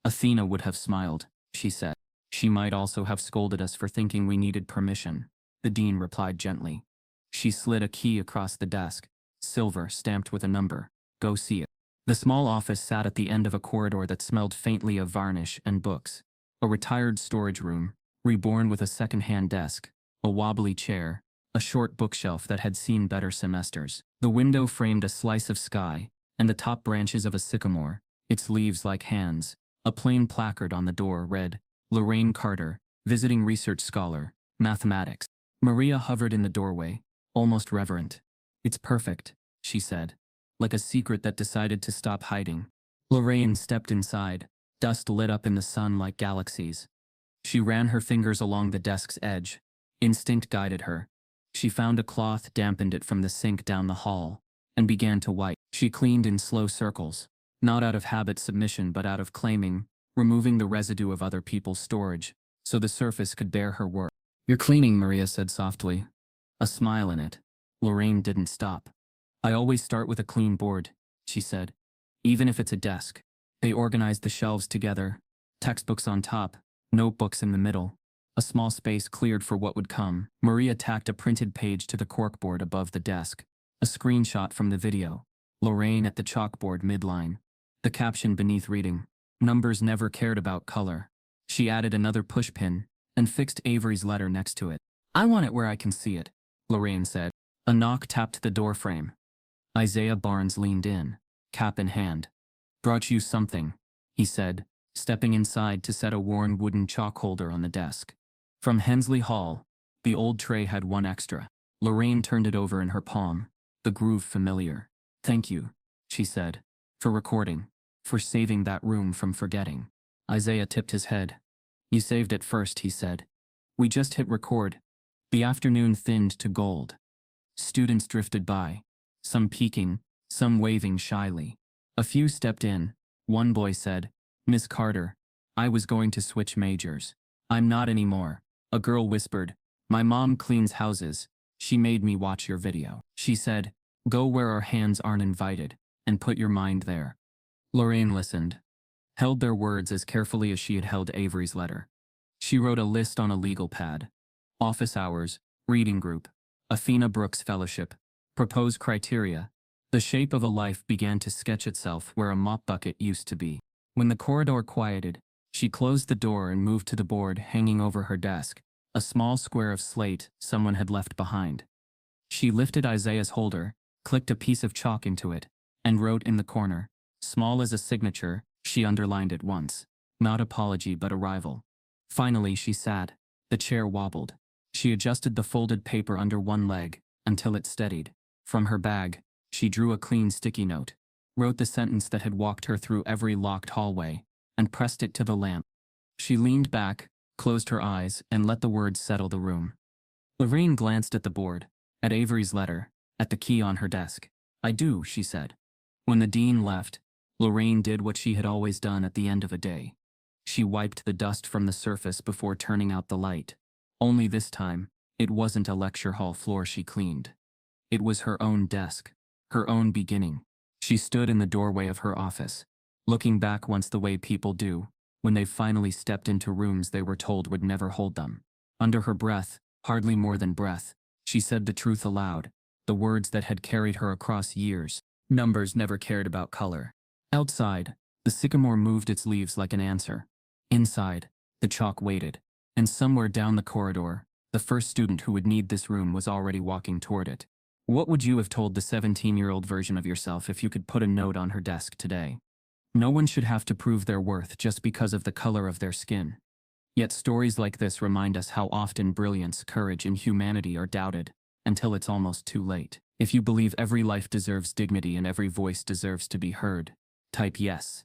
Athena would have smiled, she said. She might also have scolded us for thinking we needed permission, the dean replied gently. She slid a key across the desk, silver stamped with a number. Go see it. The small office sat at the end of a corridor that smelled faintly of varnish and books. A retired storage room, reborn with a second-hand desk, a wobbly chair, a short bookshelf that had seen better semesters. The window framed a slice of sky, and the top branches of a sycamore, its leaves like hands. A plain placard on the door read, Lorraine Carter, visiting research scholar, mathematics. Maria hovered in the doorway, almost reverent. It's perfect, she said, like a secret that decided to stop hiding. Lorraine stepped inside. Dust lit up in the sun like galaxies. She ran her fingers along the desk's edge. Instinct guided her. She found a cloth, dampened it from the sink down the hall, and began to wipe. She cleaned in slow circles, not out of habit submission but out of claiming, removing the residue of other people's storage, so the surface could bear her work. "You're cleaning," Maria said softly, a smile in it. Lorraine didn't stop. "I always start with a clean board," she said, "even if it's a desk." They organized the shelves together, textbooks on top, notebooks in the middle. A small space cleared for what would come. Maria tacked a printed page to the corkboard above the desk, a screenshot from the video. Lorraine at the chalkboard midline. The caption beneath reading, "Numbers never cared about color." She added another pushpin and fixed Avery's letter next to it. "I want it where I can see it," Lorraine said. A knock tapped the doorframe. Isaiah Barnes leaned in, cap in hand. "Brought you something," he said, stepping inside to set a worn wooden chalk holder on the desk. From Hensley Hall. The old tray had one extra. Lorraine turned it over in her palm, the groove familiar. "Thank you," she said, "for recording, for saving that room from forgetting." Isaiah tipped his head. "You saved it first," he said. "We just hit record." The afternoon thinned to gold. Students drifted by, some peeking, some waving shyly. A few stepped in. One boy said, "Miss Carter, I was going to switch majors." "I'm not anymore." A girl whispered, "My mom cleans houses. She made me watch your video." She said, "Go where our hands aren't invited, and put your mind there." Lorraine listened, held their words as carefully as she had held Avery's letter. She wrote a list on a legal pad. Office hours, reading group, Athena Brooks Fellowship, proposed criteria. The shape of a life began to sketch itself where a mop bucket used to be. When the corridor quieted, she closed the door and moved to the board hanging over her desk, a small square of slate someone had left behind. She lifted Isaiah's holder, clicked a piece of chalk into it, and wrote in the corner, small as a signature. She underlined it once. Not apology but arrival. Finally she sat. The chair wobbled. She adjusted the folded paper under one leg, until it steadied. From her bag, she drew a clean sticky note, wrote the sentence that had walked her through every locked hallway, and pressed it to the lamp. She leaned back, closed her eyes, and let the words settle the room. Lorraine glanced at the board, at Avery's letter, at the key on her desk. "I do," she said. When the dean left, Lorraine did what she had always done at the end of a day. She wiped the dust from the surface before turning out the light. Only this time, it wasn't a lecture hall floor she cleaned. It was her own desk, her own beginning. She stood in the doorway of her office, looking back once the way people do, when they finally stepped into rooms they were told would never hold them. Under her breath, hardly more than breath, she said the truth aloud, the words that had carried her across years. Numbers never cared about color. Outside, the sycamore moved its leaves like an answer. Inside, the chalk waited, and somewhere down the corridor, the first student who would need this room was already walking toward it. What would you have told the 17-year-old version of yourself if you could put a note on her desk today? No one should have to prove their worth just because of the color of their skin. Yet stories like this remind us how often brilliance, courage, and humanity are doubted, until it's almost too late. If you believe every life deserves dignity and every voice deserves to be heard, type yes.